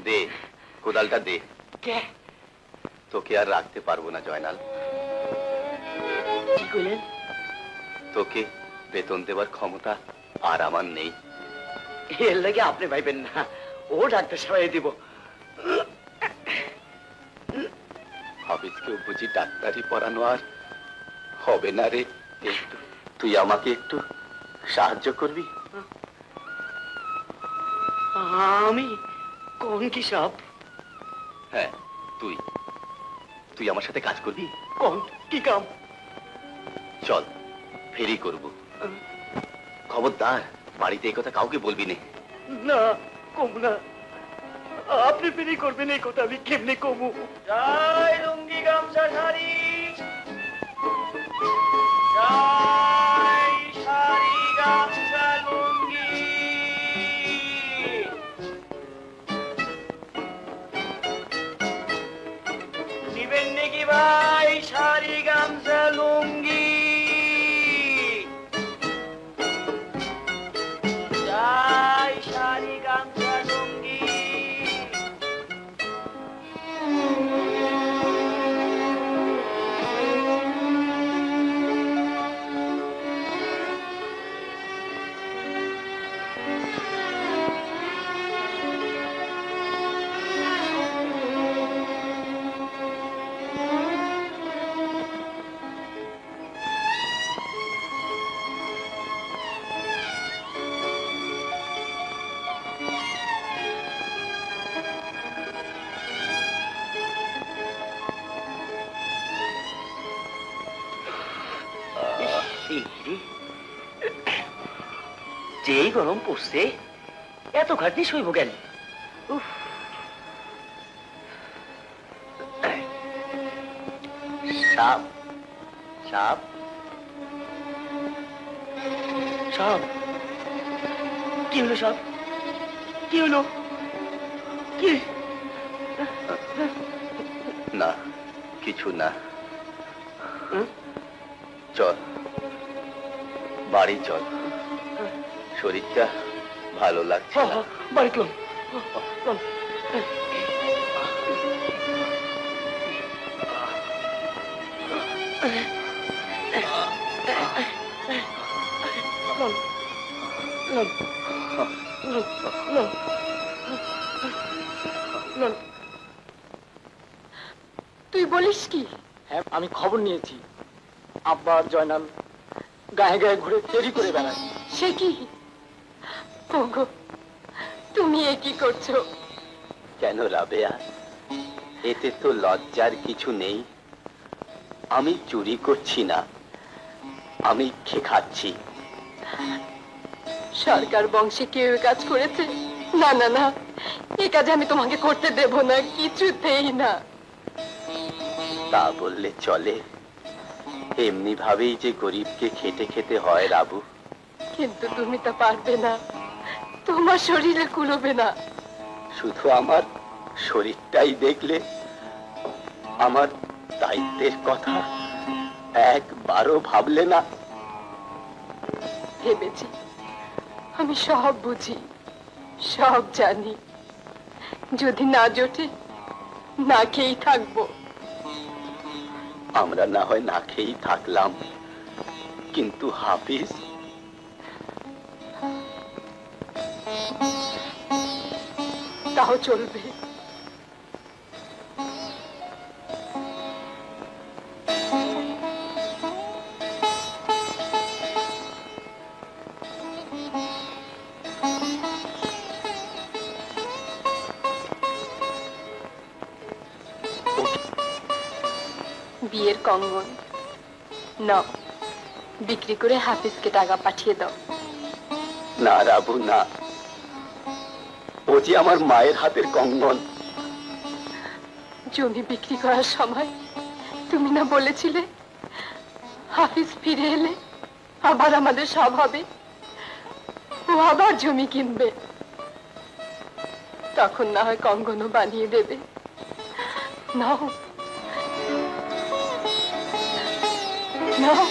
দে কোদালটা দে। কে? তোকে আর রাখতে পারবো না জয়নাল। কি কইলেন? তোকে বেতন দেবার ক্ষমতা আর আমার নেই। এর লাগে আপনি ভাইবেন না, ও ডাক্তার সাহেব দিব। হাফিজকেও বুঝি ডাক্তারি পড়ানো আর হবে না রে। একটু তুই আমাকে একটু সাহায্য করবি? আমি? কোন কি সব? হ্যাঁ তুই তুই আমার সাথে কাজ করবি। কোন কি কাম? চল ফেরি করব। খবরদার বাড়িতে এই কথা কাউকে বলবি না। না কম না, আপনি ফেরি করবেন এই কথা আমি কেমনে কমু? জয় লুঙ্গি গামছা শাড়ি, জয় শাড়ি গামছা লুঙ্গি। নিবেন নাকি ভাই শাড়ি গামছা লুঙ্গি? জয় শাড়ি গামছা লুঙ্গি। যেই গরম পড়ছে এত খাটনি সইব কেন? সাপ সাপ সব কি হলো? সব কি হলো? কি? না কিছু না। চল বাড়ি চল, শরীরটা ভালো লাগছে না। বাড়ি চল। তুই বলিস কি? হ্যাঁ আমি খবর নিয়েছি, আব্বা আর জয়নাল গায়ে গায়ে ঘুরে ফেরি করে বেড়ায়। সে কি? ওগো তুমি এ কি করছো? কেন রাবেয়া, এতে তো লজ্জার কিছু নেই। আমি চুরি করছি না, আমি খাচ্ছি। সরকার বংশে কেউ এ কাজ করেছে? না না না, এই কাজ আমি তোমাকে করতে দেব না, কিছুতেই না। তা বললে চলে? এমনি ভাবেই যে গরিবকে খেতে খেতে হয় রাবু। কিন্তু তুমি তা পারবে না, তোমার শরীরে কুলোবে না। শুধু আমার শরীরটাই দেখলে আমার দায়িত্বের কথা একবারও ভাবলে না? ভেবেছি, আমি সব বুঝি, সব জানি। যদি না জোটে না খেয়েই থাকবো। আমরা না হয় না খেয়েই থাকলাম, কিন্তু হাফিজ তাও চলবে। বিয়ের কঙ্গন নাও, বিক্রি করে হাফিজকে টাকা পাঠিয়ে দাও। না রাবু না, ও যে আমার মায়ের হাতের কঙ্গন। জমি বিক্রি করার সময় তুমি না বলেছিলে হাফিজ ফিরে এলে আবার আমাদের সব হবে, ও আবার জমি কিনবে, তখন না হয় কঙ্গনও বানিয়ে দেবে। নাও নাও।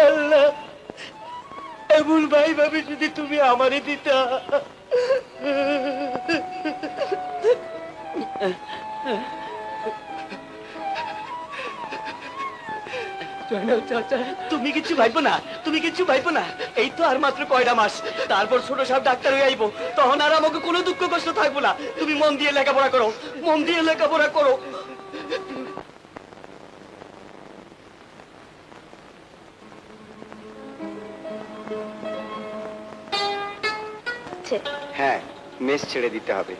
আল্লাহ, এমন ভাই ভাবে যদি তুমি আমারে দিতা। জয়নাল চাচা, তুমি কিছু ভাইবো না, তুমি কিছু ভাইবো না। এই তো আর মাত্র কয়টা মাস, তারপর ছোট সাহেব ডাক্তার হয়ে আইবো, তখন আর আমাকে কোনো দুঃখ কষ্ট থাকবো না। তুমি মন দিয়ে লেখাপড়া করো, মন দিয়ে লেখাপড়া করো। হ্যাঁ, মেস ছেড়ে দিতে হবে।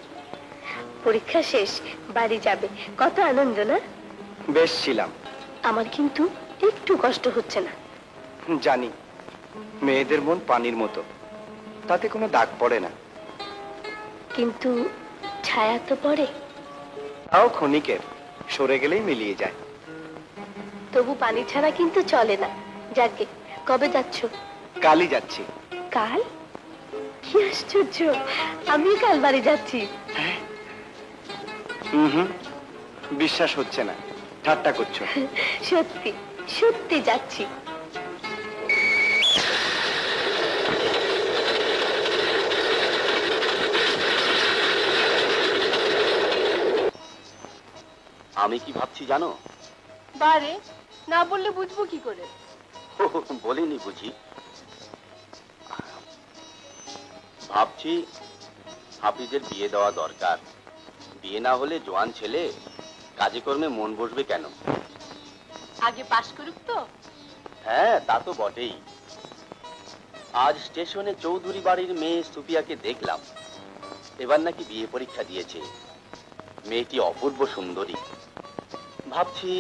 পরীক্ষা শেষ, বাড়ি যাবে, কত আনন্দ না? বেশ ছিলাম। আমার কিন্তু একটু কষ্ট হচ্ছে না। জানি, মেয়েদের মন পানির মতো, তাতে কোনো দাগ পড়ে না। কিন্তু ছায়া তো পড়ে। তাও ক্ষণিকের, সরে গেলেই মিলিয়ে যায়। তবু পানি ছাড়া কিন্তু চলে না। যাকে, কবে যাচ্ছ? কালই যাচ্ছি। কাল? কি আশ্চর্য, আমি কাল বাড়ি যাচ্ছি। বিশ্বাস হচ্ছে না, ঠাট্টা করছো? সত্যি সত্যি যাচ্ছি। আমি কি ভাবছি জানো? বারে না বললে বুঝবো কি করে? বলিনি বুঝি। ভাবছি হাফিজের বিয়ে দেওয়া দরকার। বিয়ে না হলে জোয়ান ছেলে, কাজে কর্মে মন বসবে কেন? আগে পাশ করুক তো। হ্যাঁ, তা তো বটেই। আজ স্টেশনে চৌধুরী বাড়ির মেয়ে সুফিয়াকে দেখলাম। এবার নাকি বিয়ে পরীক্ষা দিয়েছে। মেয়েটি অপূর্ব সুন্দরী। ভাবছি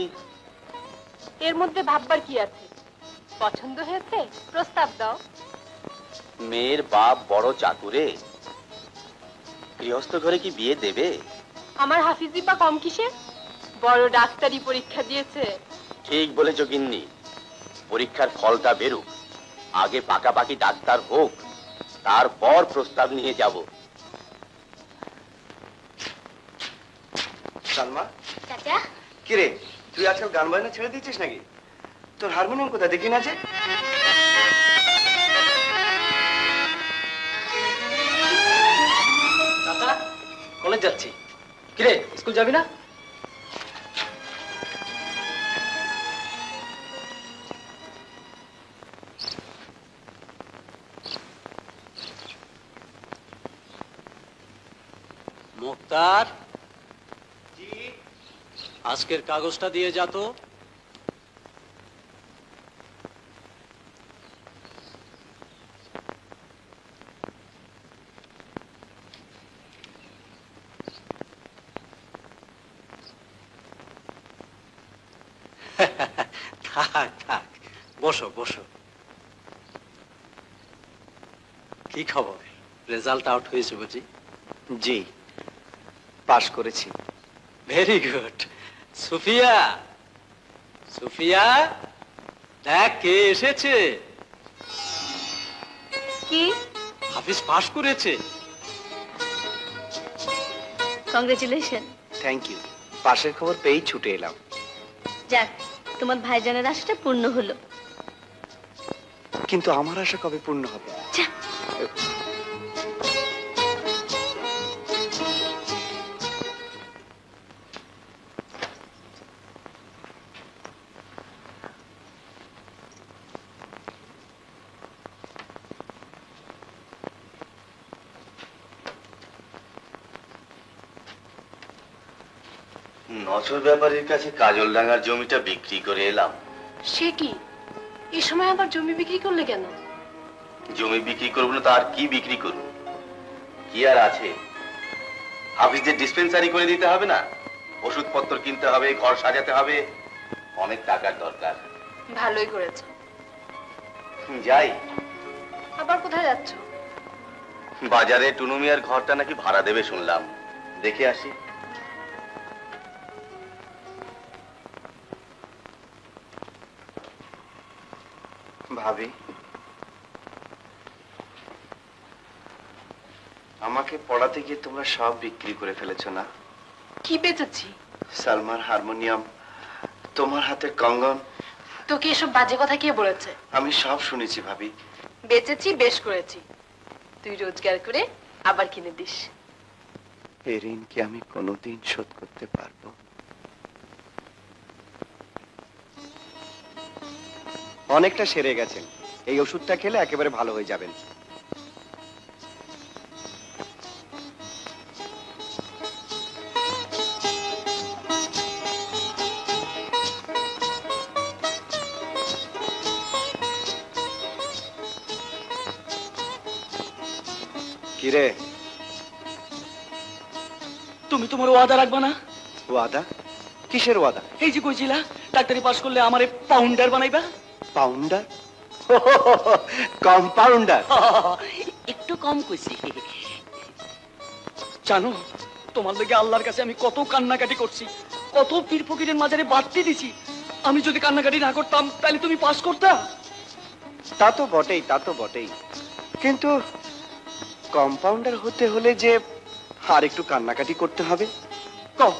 এর মধ্যে ভাববার কি আছে? পছন্দ হয়েছে, প্রস্তাব দাও। মেয়ের বাপ বড় চাকুরে, গৃহস্থ ঘরে কি বিয়ে দেবে? আমার হাফিজি বা কম কিসে? বড় ডাক্তারি পরীক্ষা দিয়েছে। ঠিক বলেছ গিন্নি। পরীক্ষার ফলটা বেরুক, আগে পাকাপাকি ডাক্তার হোক, তারপর প্রস্তাব নিয়ে যাব। সালমা, চাচা, কিরে তুই আজকাল গান বাজনা ছেড়ে দিচ্ছিস নাকি? তোর হারমোনিয়াম কোথায় দেখি না যে? চাচা, কলেজ যাচ্ছি। কিরে, স্কুল যাবি না? মুক্তার, আজকের কাগজটা দিয়ে যা তো। থাক থাক, বসো বসো। কি খবর, রেজাল্ট আউট হয়েছে বুঝি? জি, পাশ করেছি। Very good. সুফিয়া, সুফিয়া, দেখ কে এসেছে। কি? হাফিজ পাশ করেছে। কংগ্রেচুলেশন। Thank you. পাশের খবর পেয়েই ছুটে এলাম। যাক, তোমার ভাইজানের আশাটা পূর্ণ হলো। কিন্তু আমার আশা কবে পূর্ণ হবে? যা। নজর ব্যাপারীর কাছে কাজলডাঙ্গার জমিটা বিক্রি করে এলাম। সে কি, এই সময় আবার জমি বিক্রি করলে কেন? জমি বিক্রি করবো না তো আর কি বিক্রি করবো? কি আর আছে, হাফিজদের ডিসপেন্সারি করে দিতে হবে না, ওষুধপত্র কিনতে হবে, ঘর সাজাতে হবে, অনেক টাকার দরকার। ভালোই করেছো। যাই। আবার কোথায় যাচ্ছ? বাজারে টুনু মিয়ার ঘরটা নাকি ভাড়া দেবে শুনলাম, দেখে আসি। ভাবি, আমাকে পড়াতে গিয়ে তোমরা সব বিক্রি করে ফেলেছো না? কি বেচেছি? সালমার হারমোনিয়াম, তোমার হাতের কঙ্গন। তোকে এসব বাজে কথা কে বলেছে? আমি সব শুনেছি ভাবি। বেচেছি, বেশ করেছি। তুই রোজগার করে আবার কিনে দিস। এই ঋণ কি আমি কোনোদিন শোধ করতে পারবো? অনেকটা সেরে গেছেন, এই ওষুধটা খেলে একেবারে ভালো হয়ে যাবেন। কিরে, তুমি তোমার ওয়াদা রাখবা না? ওয়াদা? কিসের ওয়াদা? এই যে কইছিলা ডাক্তারি পাস করলে আমারে পাউন্ডার বানাইবা। পাউন্ডার? কম্পাউন্ডার? একটু কম কইছি। জানো, তোমার লগে আল্লাহর কাছে আমি কত কান্নাকাটি করছি, কত পীর ফকিরের মাজারে বাড়তে দিছি। আমি যদি কান্নাকাটি না করতাম তাহলে তুমি পাস করতা? তা তো বটেই, তা তো বটেই, কিন্তু কম্পাউন্ডার হতে হলে যে আর একটু কান্নাকাটি করতে হবে। কও,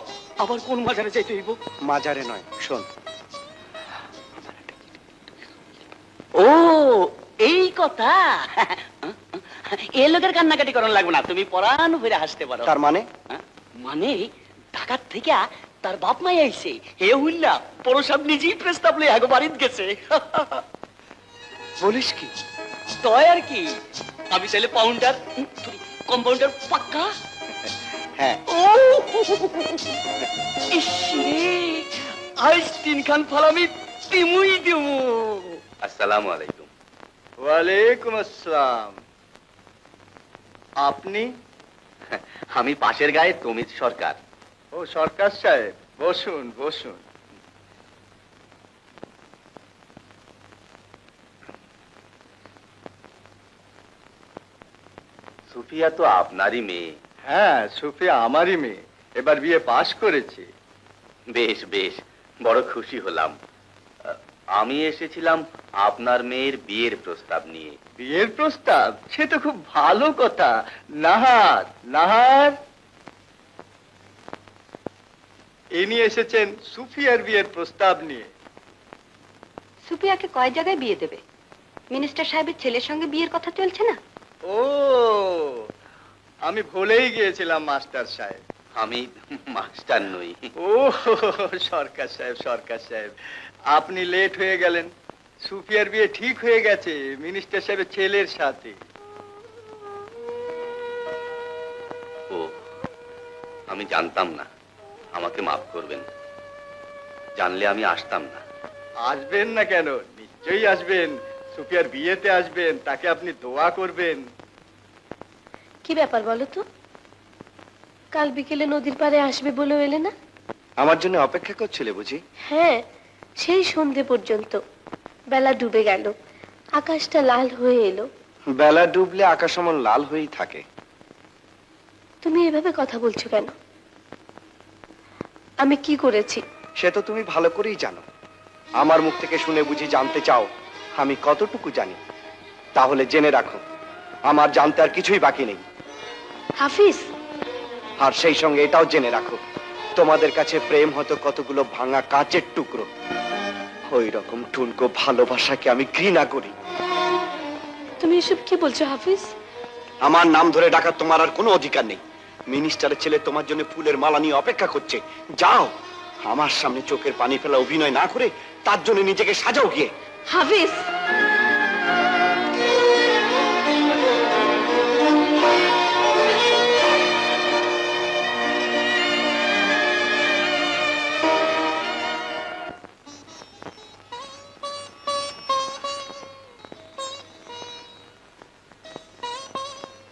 আবার কোন মাজারে যাইতে হইব? মাজারে নয়, শোন। ও এই কথা। এই লোকের কান্নাকাটি করার লাগবে না, তুমি পরাণ ভরে হাসতে পারো। তার মানে? মানে ঢাকার থেকে তার বাপ মাই আইছে, হে হুল্লা পরো সাহেব নিজেই প্রস্তাব লই আগে বাড়িতে গেছে। বলিস কি? তয় আর কি, আমি চাইলে পাউন্ডার, কম্পাউন্ডার পাক্কা। হ্যাঁ। ও ইসরে, আজ তিন খান ফালামি তিমুই দিমু। আসসালামু আলাইকুম। ওয়ালাইকুম আসসালাম। আপনি? আমি পাশের গায়ে তমিজ সরকার। ও সরকার সাহেব, বসুন বসুন। সুফিয়া তো আপনারই মেয়ে। হ্যাঁ, সুফিয়া আমারই মেয়ে, এবার বিয়ে পাশ করেছে। বেশ বেশ, বড় খুশি হলাম। আমি এসেছিলাম আপনার মেয়ের বিয়ের প্রস্তাব নিয়ে। বিয়ের প্রস্তাব? সে তো খুব ভালো কথা। নাহার, নাহার, ইনি এসেছেন সুফিয়ার বিয়ের প্রস্তাব নিয়ে। সুপিয়াকে কয় জায়গায় বিয়ে দেবে? মিনিস্টার সাহেবের ছেলের সঙ্গে বিয়ের কথা চলছে না? ও, আমি ভুলেই গিয়েছিলাম মাস্টার সাহেব। আমি মাস্টার নই। ও সরকার সাহেব, সরকার সাহেব, আপনি লেট হয়ে গেলেন। সুফিয়ার বিয়ে ঠিক হয়ে গেছে মিনিস্টার সাহেবের ছেলের সাথে। ও, আমি জানতাম না, আমাকে মাফ করবেন। জানলে আমি আসতাম না। আসবেন না কেন? নিশ্চয়ই আসবেন। সুফিয়ার বিয়েতে আসবেন, তাকে আপনি দোয়া করবেন। কি ব্যাপার বলো তো? কাল বিকেলে নদীর পাড়ে আসবে বলেও এলে না? আমার জন্য অপেক্ষা করছিলে বুঝি? হ্যাঁ, সেই সন্ধে পর্যন্ত। বেলা ডুবে গেল, আকাশটা লাল হয়ে এলো। বেলা ডুবলে আকাশ অমন লাল হয়েই থাকে। তুমি এভাবে কথা বলছো কেন? আমি কি করেছি? সে তো তুমি ভালো করেই জানো। আমার মুখ থেকে শুনে বুঝি জানতে চাও আমি কতটুকু জানি? তাহলে জেনে রাখো, আমার জানতে আর কিছুই বাকি নেই। হাফিজ, আর সেই সঙ্গে এটাও জেনে রাখো, তোমাদের কাছে প্রেম হয়তো কতগুলো ভাঙা কাঁচের টুকরো। ওই রকম ঠুনকো ভালোবাসাকে আমি ঘৃণা করি। তুমি এসব কি বলছো হাফিজ? আমার নাম ধরে ডাকার তোমার আর কোনো অধিকার নেই। মিনিস্টারের ছেলে তোমার জন্য ফুলের মালা নিয়ে অপেক্ষা করছে। যাও, আমার সামনে চোখের পানি ফেলা অভিনয় না করে তার জন্য নিজেকে সাজাও গিয়ে। হাফিজ,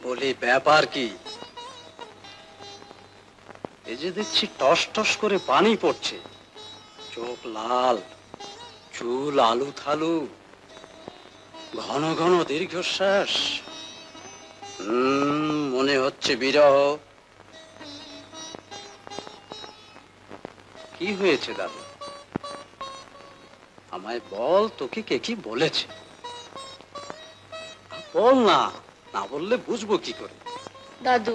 বলি ব্যাপার কি? এই যে দেখছি টস টস করে পানি পড়ছে, চোখ লাল, চুল আলু থালু, ঘন ঘন দীর্ঘশ্বাস, মনে হচ্ছে বিরহ। কি হয়েছে দাদু? আমায় বল, তোকে কে কি বলেছে? বল না, না বললে বুঝবো কি করে? দাদু,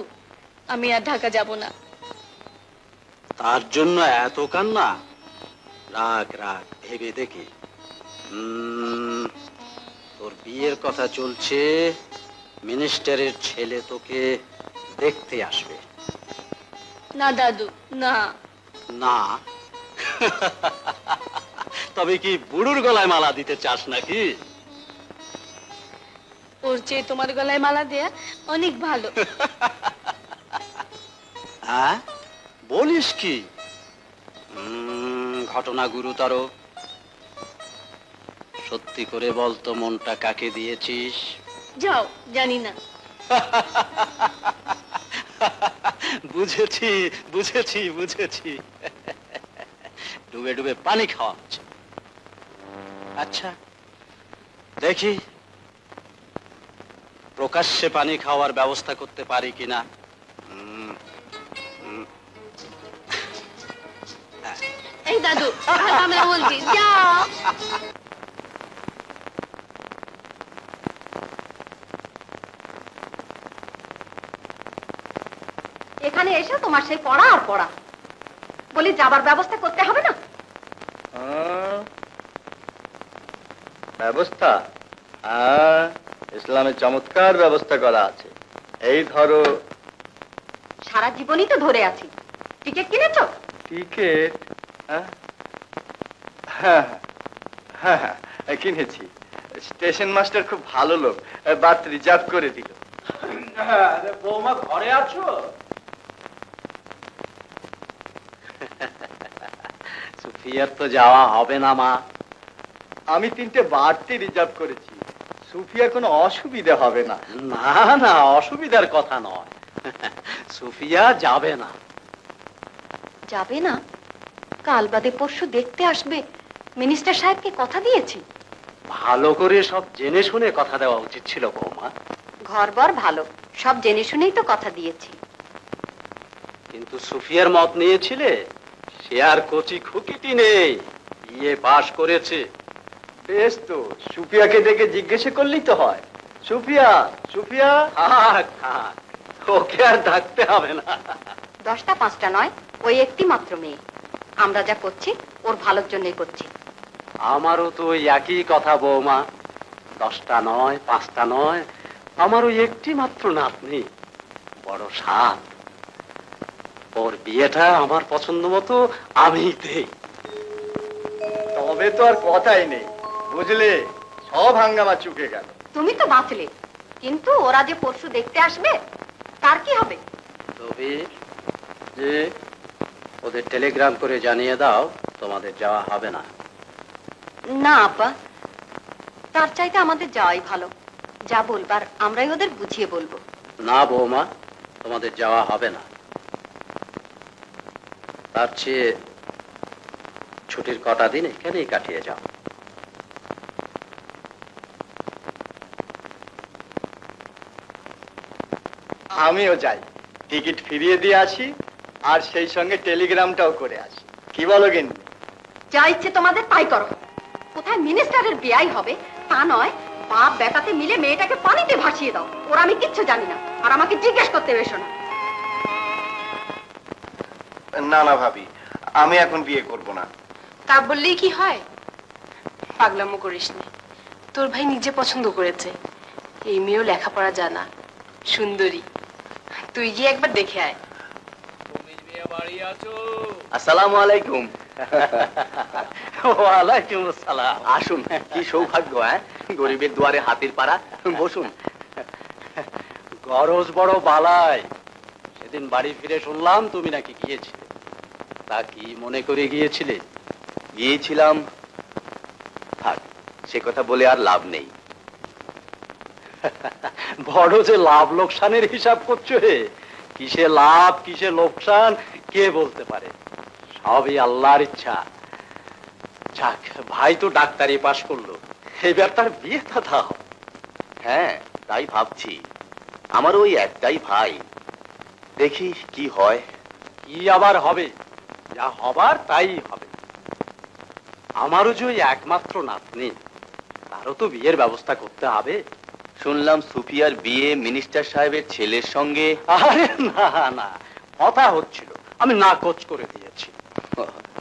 আমি আর ঢাকা যাব না। তার জন্য এত কান্না? রাগ রাগ, ভেবে দেখি। তোর বিয়ের কথা চলছে, মিনিস্টারের ছেলে তোকে দেখতে আসবে। না দাদু, না। না? তবে কি বুড়োর গলায় মালা দিতে চাস নাকি? ওর চেয়ে তোমার গলায় মালা দেয়া অনেক ভালো। হ্যাঁ, বলিস কি? ঘটনা গুরুতর। সত্যি করে বল তো, মনটা কাকে দিয়েছিস? যাও, জানি না। বুঝেছি বুঝেছি বুঝেছি, ডুবে ডুবে পানি খাওয়া হচ্ছে। আচ্ছা দেখি প্রকাশ্যে পানি খাওয়ার ব্যবস্থা করতে পারি কিনা। এই দাদু, আমি বলছি যাও। এখানে এসে তোমার সেই পড়া আর পড়া, বলি যাবার ব্যবস্থা করতে হবে না? ব্যবস্থা? ইসলামে চমৎকার ব্যবস্থা করা আছে। এই ধরো। সারা জীবনই তো ধরে আছি। টিকিট কিনেছো? টিকিট? হ্যাঁ হ্যাঁ হ্যাঁ, কিনেছি। স্টেশন মাস্টার খুব ভালো লোক, বাত রিজার্ভ করে দিল। বৌমা ঘরে আছো? সুফিয়ার তো যাওয়া হবে না মা। আমি 3টে বাড়তি রিজার্ভ করেছি, সুফিয়ার কোনো অসুবিধা হবে না। না না, অসুবিধার কথা নয়, সুফিয়া যাবে না। যাবে না? কাল বাদে পরশু দেখতে আসবে, মিনিস্টার সাহেবকে কথা দিয়েছি। ভালো করে সব জেনে শুনে কথা দেওয়া উচিত ছিল বৌমা। ঘরবর ভালো, সব জেনে শুনেই তো কথা দিয়েছি। কিন্তু সুফিয়ার মত নিয়েছিলে, সে আর কচি খুকিটি নেই, বিয়ে পাশ করেছে। বেশ তো, সুফিয়াকে ডেকে জিজ্ঞেস করলেই তো হয়। সুফিয়া, সুফিয়া। থাক থাক, ওকে আর ডাকতে হবে না। 10টা 5টা নয়, ওই একটি মাত্র মেয়ে। আমরা যা করছি ওর ভালোর জন্যই করছি। আমারও তো ওই একই কথা বৌমা। 10টা নয়, 5টা নয়, আমার ওই একটি মাত্র নাতনি, বড় সাত। ওর বিয়েটা আমার পছন্দ মতো আমি দেই। তবে তো আর কথাই নেই, বুঝলে, সব হাঙ্গামা চুকে গেল। তুমি তো বাঁচলে, কিন্তু ওরা যে পরশু দেখতে আসবে তার কি হবে? তবে যে ওদের টেলিগ্রাম করে জানিয়ে দাও তোমাদের যাওয়া হবে না। না আপা, তার চাইতে আমাদের যাওয়াই ভালো। যা বলবার আমরাই ওদের বুঝিয়ে বলবো। না বৌমা, তোমাদের যাওয়া হবে না। তার চেয়ে ছুটির কটা দিন এখানেই কাটিয়ে যাও। আমিও যাই, টিকিট ফিরিয়ে দিয়ে আসি, আর সেই সঙ্গে টেলিগ্রামটাও করে আসি। কি বলো গিন্নি? যা ইচ্ছে তোমাদের তাই করো। কোথায় মিনিস্টারের বিয়াই হবে তা নয়, বাপ বেটাতে মিলে মেয়েটাকে পানিতে ভাসিয়ে দাও। ওরা আমি কিচ্ছু জানি না, আর আমাকে জিজ্ঞেস করতে এসো না। না না ভাবি, আমি এখন বিয়ে করব না। তা বললেই কি হয়? পাগলামো করিস না, তোর ভাই নিজে পছন্দ করেছে। এই মেয়েও লেখাপড়া জানা, সুন্দরী। তুই গিয়ে একবার দেখে আয়। আসসালামু আলাইকুম। ওয়ালাইকুম আসসালাম। আসুন, কি সৌভাগ্য। গরিবের দুয়ারে হাতির পাড়া, বসুন। গরজ বড় বালাই। সেদিন বাড়ি ফিরে শুনলাম তুমি নাকি গিয়েছিলে। তা কি মনে করে গিয়েছিলে? গিয়েছিলাম, থাক, সে কথা বলে আর লাভ নেই। বড় যে লাভ লোকসানের হিসাব করছো হে, কিসে লাভ কিসে লোকসান কে বলতে পারে? সবই আল্লাহর ইচ্ছা। যাক, ভাই তো ডাক্তারি পাশ করলো, এবার তার বিয়েটা দাও। হ্যাঁ, তাই ভাবছি। আমার ওই একটাই ভাই, দেখি কি হয়। কি আবার হবে? যা হবার তাই হবে। আমারও যে ওই একমাত্র নাতনি, তারও তো বিয়ের ব্যবস্থা করতে হবে। শুনলাম সুফিয়ার বিয়ে মিনিস্টার সাহেবের ছেলের সঙ্গে। আরে না না, কথা হচ্ছিল, আমি নাকচ করে দিয়েছি।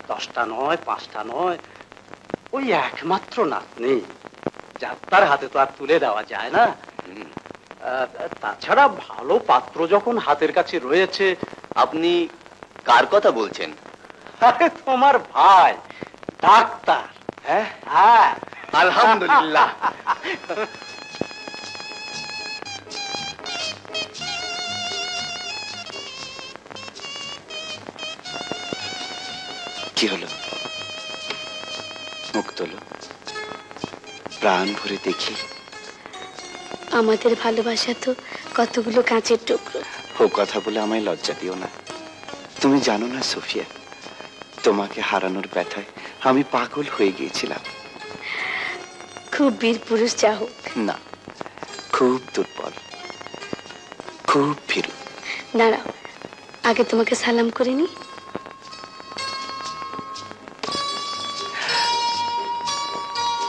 10টা নয়, 5টা নয়, ওই একমাত্র নাতনি, যাত্রার হাতে তো আর তুলে দেওয়া যায় না। তাছাড়া ভালো পাত্র যখন হাতের কাছে রয়েছে। আপনি কার কথা বলছেন? আরে তোমার ভাই ডাক্তার। হ্যাঁ হ্যাঁ, আলহামদুলিল্লাহ। কি হলো? মুখ তোলো, প্রাণ ভরে দেখি। আমাদের ভালোবাসা তো কতগুলো কাঁচের টুকরো। ও কথা বলে আমায় লজ্জা দিও না। তুমি জানো না সোফিয়া, তোমাকে হারানোর ব্যথায় আমি পাগল হয়ে গিয়েছিলাম। খুব বীর পুরুষ যা হোক না, খুব দুর্বল, খুব ভীরু। দাঁড়াও, আগে তোমাকে সালাম করে নি।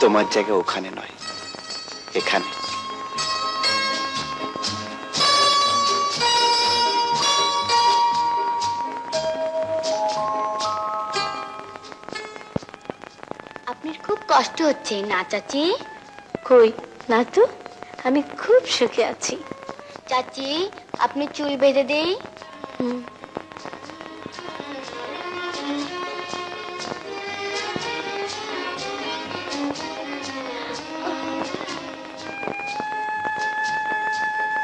তোমার জায়গা ওখানে নয়, এখানে। আপনার খুব কষ্ট হচ্ছে না চাচি? কই না তো, আমি খুব সুখে আছি। চাচি, আপনি চুল বেঁধে দেই।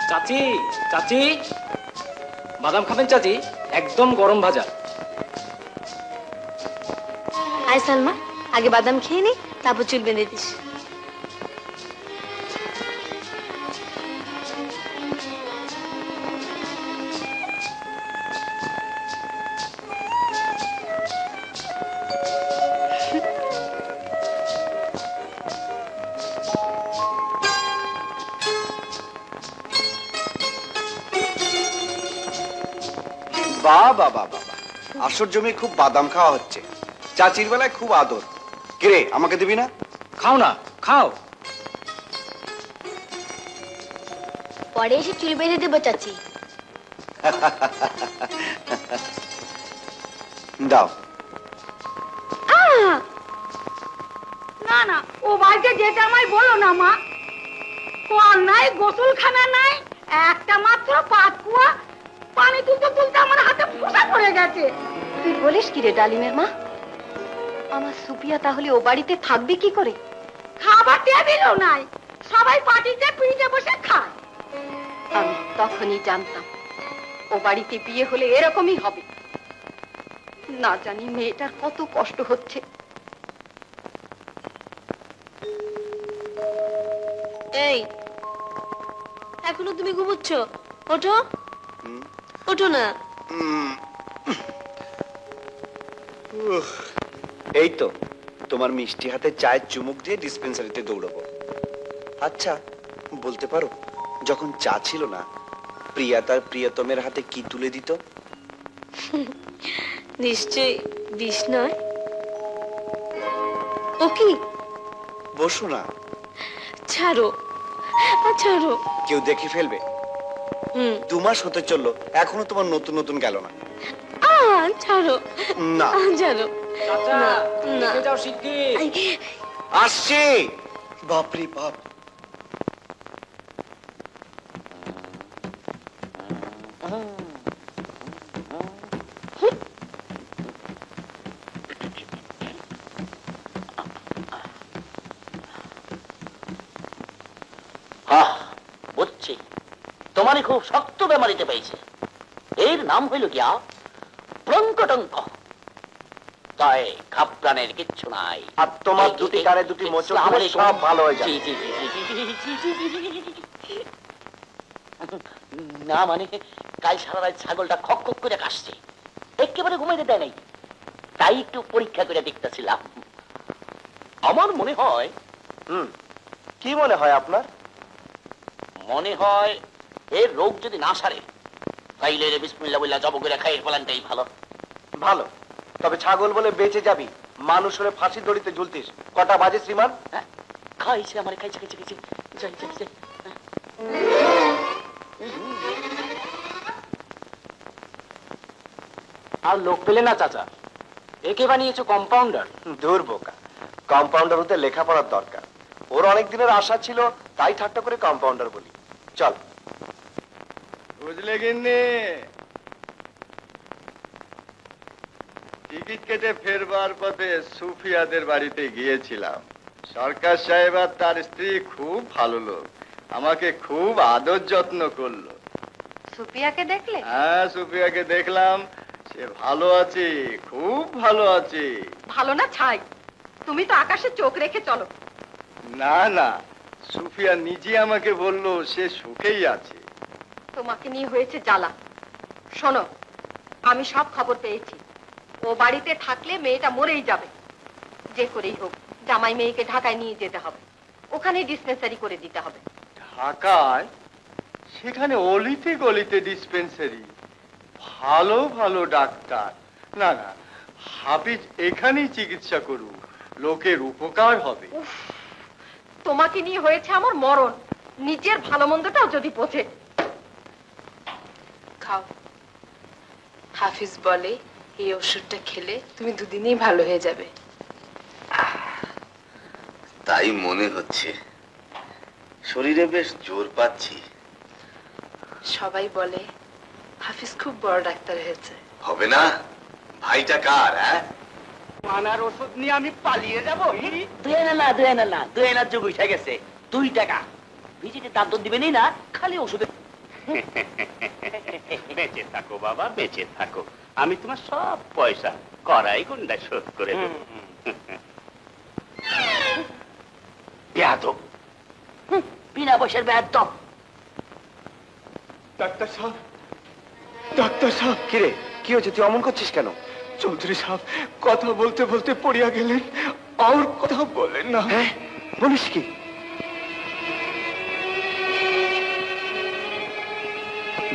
চাচি, চাচি, বাদাম খাবেন চাচি? একদম গরম ভাজা। আয় সালমা, আগে বাদাম খেয়ে নি, তারপর চুল বেঁধে দিস। বাবা বাবা, আসর জমি খুব বাদাম খাওয়া হচ্ছে। চাচির বেলায় খুব আদর। কিরে, আমাকে দিবি না? খাও না, খাও। পরে এসে চুল বেঁধে দেবো চাচি। দাও। না না, ও বাড়িতে যেতে আমায় বলো না মা। কল নাই, গোসলখানা নাই, একটা মাত্র পাতকুয়া, পানি তুলতে তুলতে আমার হাতে ফোঁটা পড়ে গেছে। তুই বলিস কি রে ডালিমের মা? আমার সুপিয়া তাহলে ও বাড়িতে থাকবে কি করে? খাবার টেবিলও নাই, সবাই পার্টিতে পিঠে বসে খায়। আমি তখনই জানতাম ও বাড়িতে বিয়ে হলে এরকমই হবে। না জানি মেয়েটার কত কষ্ট হচ্ছে। এই, এখনো তুমি ঘুমোচ্ছ? ওঠো, ওঠো না। এই তো তোমার মিষ্টি হাতে চায়ের চুমুক দিয়ে ডিসপেন্সারিতে দৌড়াবো। আচ্ছা বলতে পারো, যখন চা ছিল না, প্রিয়া তার প্রিয়তমের হাতে কি তুলে দিত? নিশ্চয়ই বিষ নয়। ও কি? বসো না। ছাড়ো, ছাড়ো। কেউ দেখে ফেলবে। 2 মাস হতে চললো, এখনো তোমার নতুন নতুন গেল না। ছাড়ো না, ছাড়ো। না, যাও শিগগির। আসছি। বাপরে বাপ। বুঝছি, তোমারই খুব শক্ত বেমারিতে পেয়েছে। এর নাম হইল গিয়া ব্রঙ্কটঙ্ক। তাই ঘাবড়ানের কিচ্ছু নাই। আর তোমার দুটি কানে দুটি মোচড় দিলে সব ভালো হয়ে যাবে। না মানে, কাল সারা রাত ছাগলটা খক খক করে কাশছে, একেবারে ঘুমাইতে দেয় নাই। তাই একটু পরীক্ষা করে দেখতেছিলাম। আমার মনে হয়। কি মনে হয় আপনার? মনে হয় এর রোগ যদি না সারে, তাইলে বিসমিল্লাহ বইলা জব করে খাইয়ের ফেলানটাই ভালো। ভালো, তবে ছাগল বলে বেঁচে যাবি, মানুষ হলে ফাঁসির দড়িতে ঝুলতিস। কটা বাজে শ্রীমান? খাইছে আমার, খাইছে খাইছে খাইছে। যাই যাই যাই। আর লোক পেলে না চাচা, একে বানিয়েছো কম্পাউন্ডার। দূর বোকা, কম্পাউন্ডার হতে লেখাপড়ার দরকার। ওর অনেক দিনের আশা ছিল, তাই ঠাট্টা করে কম্পাউন্ডার বলি। চল। বুঝলে গিন্নি, টিকিট কেটে ফেরবার পথে সুফিয়াদের বাড়িতে গিয়েছিলাম। সরকার সাহেব আর তার স্ত্রী খুব ভালো লোক, আমাকে খুব আদর যত্ন করলো। সুপিয়াকে দেখলে? হ্যাঁ, সুফিয়াকে দেখলাম, সে ভালো আছে, খুব ভালো আছে। ভালো না ছাই, তুমি তো আকাশে চোখ রেখে চলো। না না, সুফিয়া নিজে আমাকে বললো সে সুখেই আছে। তোমাকে নিয়ে হয়েছে জ্বালা। শোনো, আমি সব খবর পেয়েছি। ও বাড়িতে থাকলে মেয়েটা মরেই যাবে। যে করেই হোক জামাই মেয়েকে ঢাকায় নিয়ে যেতে হবে, ওখানে ডিসপেন্সারি করে দিতে হবে। ঢাকায়? সেখানে অলিতে গলিতে ডিসপেন্সারি, ভালো ভালো ডাক্তার। না না, হাফিজ এখানেই চিকিৎসা করুক, লোকের উপকার হবে। তোমাকে নিয়ে হয়েছে আমার মরণ, নিজের ভালো মন্দটাও যদি বোঝে। খাও। হাফিজ বলে এই ওষুধটা খেলে তুমি দুদিনেই ভালো হয়ে যাবে। তাই মনে হচ্ছে, শরীরে বেশ জোর পাচ্ছি। সবাই বলে হাফিজ খুব বড় ডাক্তার হয়েছে। হবে না? ভাইটা কার? হ্যাঁ, মানার ওষুধ নিয়ে আমি পালিয়ে যাবো? দুই আনার যুগ উঠে গেছে। 2 টাকা ভিজিটে দাম তো দিবেনই না, খালি ওষুধে। বেঁচে থাকো বাবা, বেঁচে থাকো, আমি তোমার সব পয়সা করাই গুন্ডা শোধ করে দেব। বেয়াদব, বিনা পয়সার বেয়াদব। ডাক্তার সাহেব, ডাক্তার সাহেব। কিরে, কি হয়েছে? তুই অমন করছিস কেন? চৌধুরী সাহেব কথা বলতে বলতে পড়িয়া গেলেন, আর কথা বলেন না। হ্যাঁ, বলিস কি?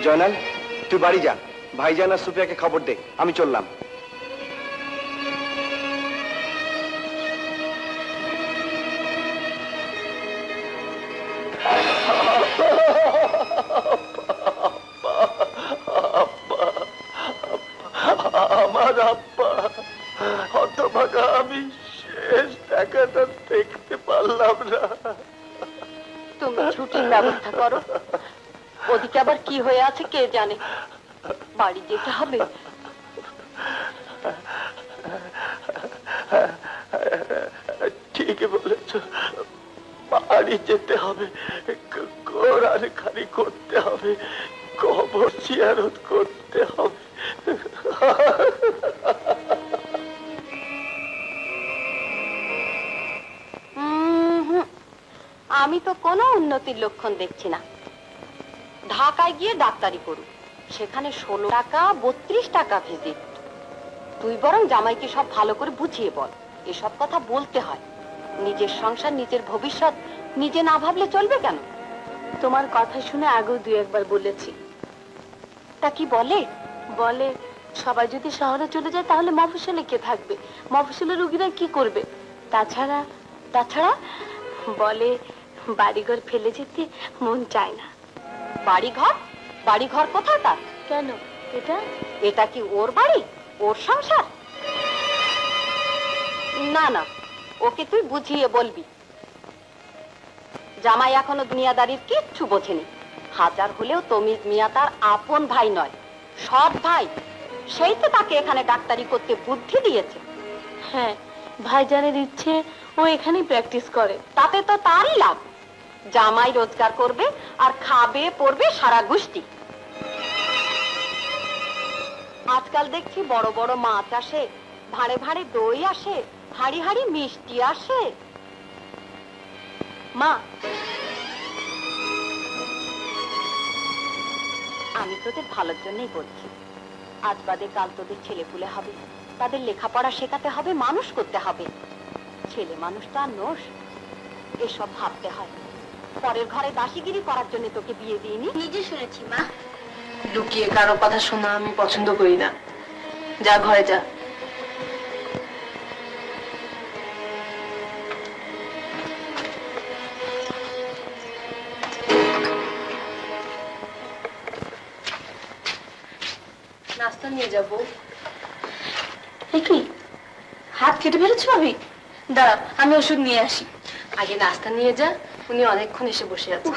জয়নাল, তুই বাড়ি যা, ভাইজান আর সুফিয়াকে খবর দে, আমি চললাম। আমার আব্বা হতভাগা, আমি শেষ দেখাটা দেখতে পারলাম না। তুমি ছুটির ব্যবস্থা করো, ওদিকে আবার কি হয়ে আছে কে জানে। বাড়ি যেতে হবে। ঠিকই বলেছ, বাড়ি যেতে হবে, কোরআন খানি করতে হবে, কবর জিয়ারত করতে হবে। আমি তো কোনো উন্নতির লক্ষণ দেখছি না। ঢাকায় গিয়ে ডাক্তারি করুক, সেখানে 16 টাকা 32 টাকা ভিজিট। তুই বরং জামাইকে সব ভালো করে বুঝিয়ে বল, এসব কথা বলতে হয়। নিজের সংসার, নিজের ভবিষ্যৎ নিজে না ভাবলে চলবে কেন? তোমার কথা শুনে আগেও 2-1 বার বলেছি। তা কি বলে? বলে সবাই যদি শহরে চলে যায় তাহলে মফস্বলে কে থাকবে, মফস্বলের রুগীরা কি করবে। তাছাড়া বলে বাড়িঘর ফেলে যেতে মন চায় না। বাড়িঘর? বাড়িঘর কোথায় তার? কেন? এটা কি ওর বাড়ি, ওর সংসার? না না, ওকে তুই বুঝিয়ে বলবি। জামাই এখনো দুনিয়াদারির কিচ্ছু বোঝেনি। হাজার হলেও তমিজ মিয়া তার আপন ভাই নয়, সৎ ভাই। সেই তো তাকে এখানে ডাক্তারি করতে বুদ্ধি দিয়েছে। হ্যাঁ, ভাইজানের ইচ্ছে ও এখানেই প্র্যাকটিস করে। তাতে তো তারই লাভ। জামাই রোজগার করবে আর খাবে পড়বে সারা গোষ্ঠী। আজকাল দেখছি বড় বড় মাছ আসে, ভাঁড়ে ভাঁড়ে দই আসে, হাড়ি হাড়ি মিষ্টি আসে। মা, আমি তোদের ভালোর জন্যই বলছি। আজ বাদে কাল তোদের ছেলেপুলে হবে, তাদের লেখাপড়া শেখাতে হবে, মানুষ করতে হবে। ছেলে মানুষটা নোস, এসব ভাবতে হয়। পরের ঘরে দাসীগিরি করার জন্য তোকে বিয়ে দিইনি। নিজে শুনেছি মা। লুকিয়ে কারো কথা শোনা আমি পছন্দ করি না। যা, ঘরে যা। নাস্তা নিয়ে যাবো। কি হাত কেটে ফেলেছো ভাবি? দাঁড়া, আমি ওষুধ নিয়ে আসি। আগে নাস্তা নিয়ে যা, উনি অনেকক্ষণ এসে বসে আছে।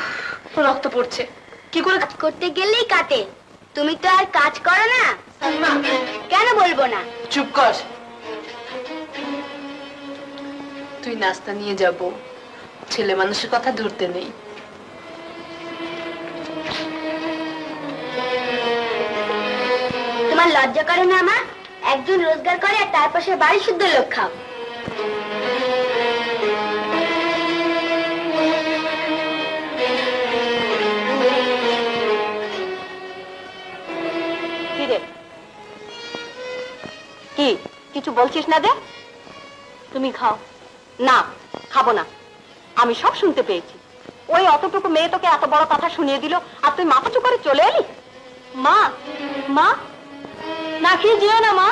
রক্ত পড়ছে। কি করে? কাজ করতে গেলেই কাটে। তুমি তো আর কাজ করো না। কেন বলবো না? চুপ কর। তুই নাস্তা নিয়ে যাব, ছেলে মানুষের কথা ধরতে নেই। তোমার লজ্জা করে না মা? একজন রোজগার করে আর তার পাশে বাড়ি শুদ্ধ লোক খাও। কি কিছু বলছিস না? দে, তুমি খাও। না, খাবো না। আমি সব শুনতে পেয়েছি। ওই অতটুকু মেয়ে তোকে এত বড় কথা শুনিয়ে দিল, আর তুই মাথা চু করে চলে এলি? মা, মা, না খেয়ে যেও না মা।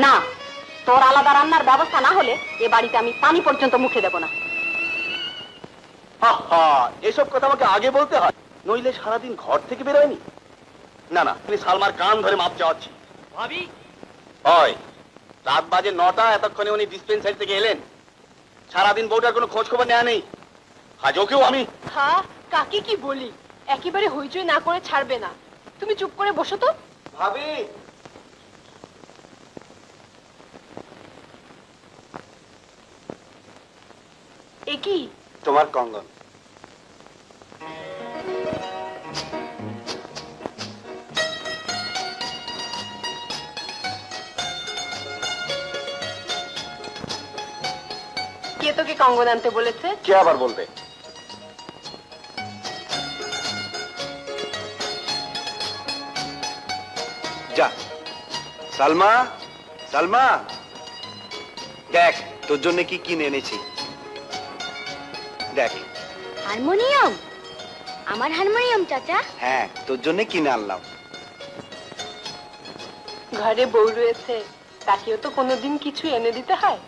না, তোর আলাদা রান্নার ব্যবস্থা না হলে এ বাড়িতে আমি পানি পর্যন্ত মুখে দেব না। এসব কথা আমাকে আগে বলতে হয়, নইলে সারাদিন ঘর থেকে বেরোয়নি। না না, তুমি সালমার কান ধরে মাপ চাওয়াচ্ছি। ভাবি, হয় রাত বাজে 9টা, এতক্ষণে উনি ডিসপেন্সারি থেকে এলেন। সারাদিন বউটার কোনো খোঁজ খবর নেওয়া নেই। আজ ওকেও আমি। হ্যাঁ, কাকে কি বলি? একেবারে হইচই না করে ছাড়বে না। তুমি চুপ করে বসো তো। ভাবি, এ কি? তোমার কঙ্গন। কে তোকে কঙ্গন আনতে বলেছে? কে আবার বলবে? যা সালমা, সালমা, দেখ তোর জন্য কি কিনে এনেছি। দেখ। হারমোনিয়াম? আমার হারমোনিয়াম চাচা? হ্যাঁ, তোর জন্য কিনে আনলাম। ঘরে বউ রয়েছে, তাকেও তো কোনোদিন কিছু এনে দিতে হয়।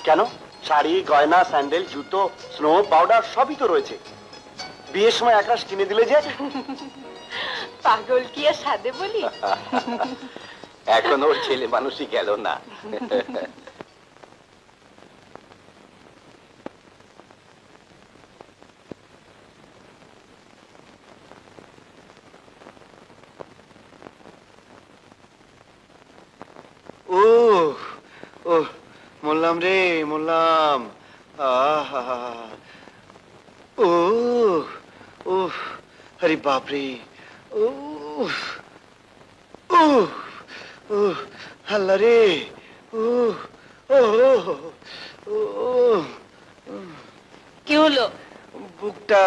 কেন? শাড়ি, গয়না, স্যান্ডেল, জুতো, স্নো পাউডার সবই তো রয়েছে। বিয়ের সময় একরাশ কিনে দিলে যে। পাগল কি আর সাধে বলি? এখন ওর ছেলে মানুষই গেল না। ও ও মোল্লাম রে, মোল্লাম। ও ও আরে বাপরে। ও ও ও আল্লাহ রে। ও ও ও কি হলো? বুকটা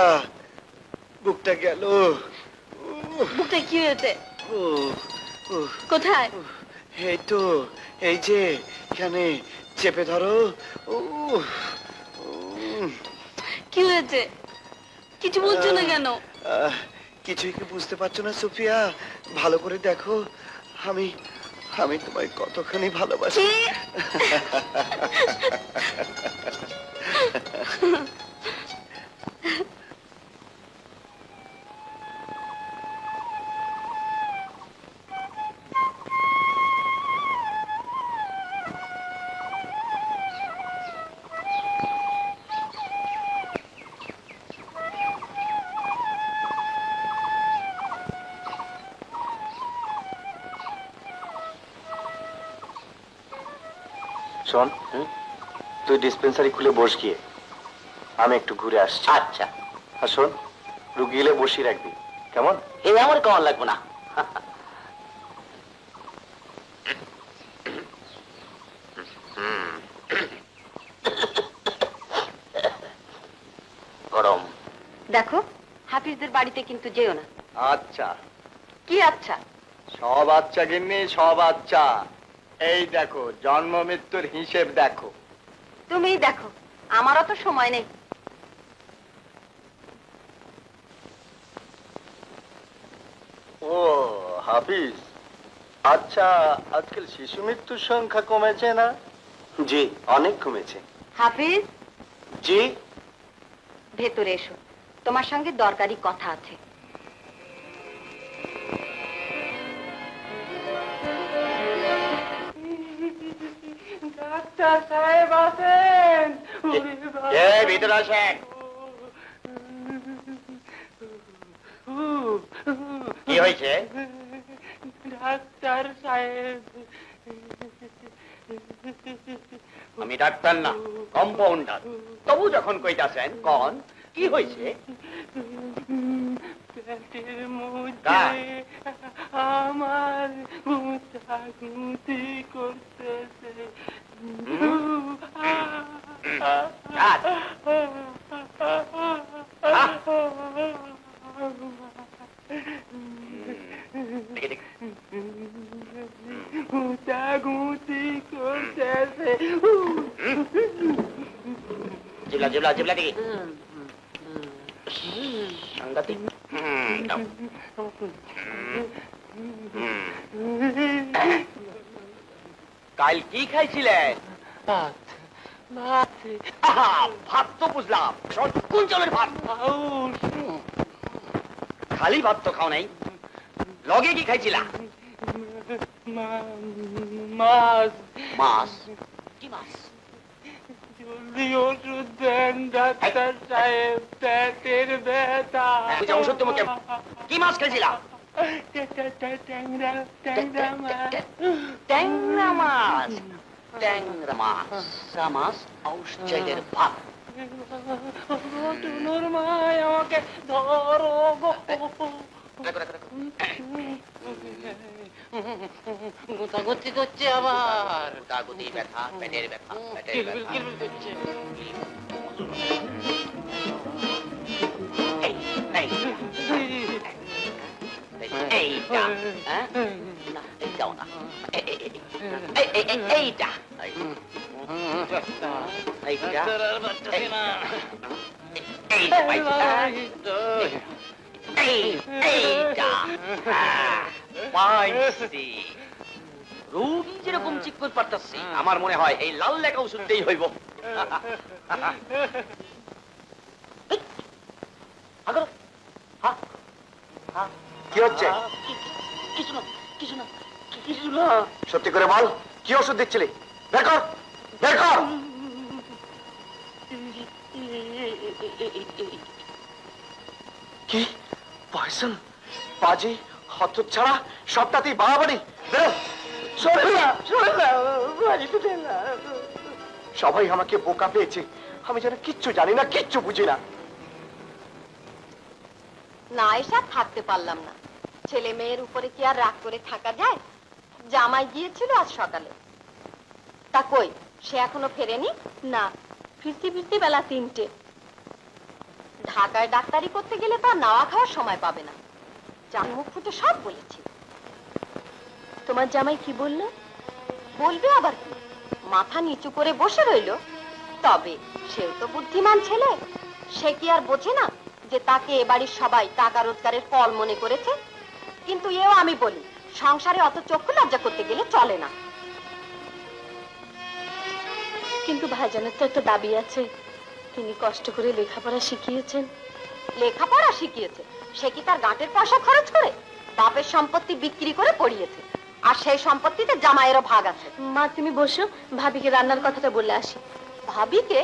বুকটা গেল। বুকটা কি হয়েছে? ও ও কোথায়? এই তো, এই যে এখানে চেপে ধরো। ও কি হয়েছে? কিছু বলছো না কেন? কিছুই কি বুঝতে পারছো না সুফিয়া? ভালো করে দেখো, আমি আমি তোমায় কতখানি ভালোবাসি। শোন, তুই ডিসপেন্সারি খুলে বস গিয়ে, আমি একটু ঘুরে আসছি। আচ্ছা। আর শোন, রুগী এলে বসিয়ে রাখবি, কেমন? এই আমার কেমন লাগবে না। গরম। দেখো, হাফিজদের বাড়িতে কিন্তু যেও না। আচ্ছা। কি আচ্ছা? সব আচ্ছা গিন্নি, সব আচ্ছা। এই দেখো, জন্ম মৃত্যুর হিসেব দেখো। তুমিই দেখো, আমারও তো সময় নেই। ও হাফিজ, আচ্ছা, আজকাল শিশু মৃত্যুর সংখ্যা কমেছে না? জি, অনেক কমেছে। হাফিজ, জি। ভেতরে এসো, তোমার সঙ্গে দরকারি কথা আছে। ডাক্তার সাহেব আছেন? ভিতরে আসেন। কি হয়েছে? ডাক্তার সাহেব, আমি ডাক্তার না, কম্পাউন্ডার। তবু যখন কইতাছেন কন কি হয়েছে? পেটের মধ্যে আমার গুঁতাগুঁতি করতেছে। গুঁতাগুঁতি করতেছে। জিবলা জিবলা জিবলা দেখি সাংঘাতিক। কাল কি খাইছিলেন? ভাত। ভাত। ভাত তো বুঝলাম, কোন চালের ভাত? খালি ভাত তো খাও নাই, লগে কি খাইছিলা? মাছ। মাছ? কি মাছ? জলদি ওষুধ দেন ডাক্তার সাহেব, পেটের ব্যথা। ওষুধ তোমাকে কি মাছ খাইছিলা? ট্যাংরা। ট্যাংরা মাছ। ট্যাংরা মাছ। ট্যাংরা মাছ, মাছ, ঔষধের ভাত। টুনুর মাই আমাকে ধরো গো। গোতাগতি করছে আবার। গোতাগতি, ব্যথা, পেটের ব্যথা, পেটের ব্যথা। এইটা, না এইটাও না, এইটা, রোগী যেরকম চিকন পারতাছি, আমার মনে হয় এই লাল লেখা ওষুধটাই হইব। কি হচ্ছে? কিছু না, কিছু না, কিছু না। সত্যি করে বল, কি ওষুধ দিচ্ছিলি? বের কর, বের কর। কি পয়জন? বাজি, হতচ্ছাড়া, সবটাতেই বাড়াবাড়ি। বেরো। সবাই আমাকে বোকা পেয়েছে, আমি যেন কিচ্ছু জানি না, কিচ্ছু বুঝি না। না এসব থাকতে পারলাম না। ছেলে মেয়ের উপরে কি আর রাগ করে থাকা যায়? জামাই গিয়েছিল আজ সকালে, তা কই সে এখনো ফেরেনি? না, ফিরতে ফিরতে বেলা 3টে। ঢাকায় ডাক্তারি করতে গেলে তো আর নাওয়া খাওয়ার সময় পাবে না। জান মুখ ফুটে সব বলেছি। তোমার জামাই কি বললো? বলবে আবার কি, মাথা নিচু করে বসে রইল। তবে সেও তো বুদ্ধিমান ছেলে, সে কি আর বোঝে না যে তাকে এ বাড়ির সবাই টাকা রোজগারের ফল মনে করেছে? কিন্তু এও আমি বলি, সংসারে অত চক্ষু লজ্জা করতে গেলে চলে না। কিন্তু ভাইজানের তো একটা দাবি আছে, তিনি কষ্ট করে লেখাপড়া শিখিয়েছেন। লেখাপড়া শিখিয়েছে, সে কি তার গাঁটের পয়সা খরচ করে? বাপের সম্পত্তি বিক্রি করে পড়িয়েছে, আর সেই সম্পত্তিতে জামাইয়েরও ভাগ আছে। মা তুমি বসো, ভাবিকে রান্নার কথাটা বলে আসি। ভাবিকে?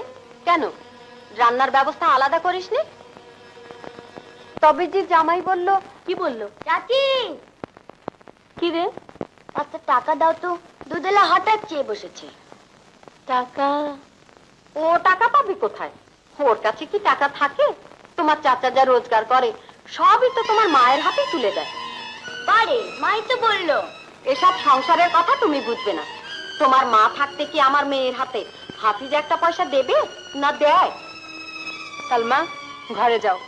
কেন, রান্নার ব্যবস্থা আলাদা করিসনি? তবে যে জামাই বলল। কি বললো? চাচি। কি রে? আচ্ছা টাকা দাও তো, দুধেলা হঠাৎ চেয়ে বসেছে। টাকা? ও টাকা পাবে কোথায়? ওর কাছে কি টাকা থাকে? তোমার চাচা যা রোজগার করে সবই তো তোমার মায়ের হাতে তুলে দেয়। পারে, মাই তো বললো। এসব সংসারের কথা তুমি বুঝবে না। তোমার মা থাকতে কি আমার মেয়ের হাতে হাফিজ একটা পয়সা দেবে না দেয়? সালমা, ঘরে যাও।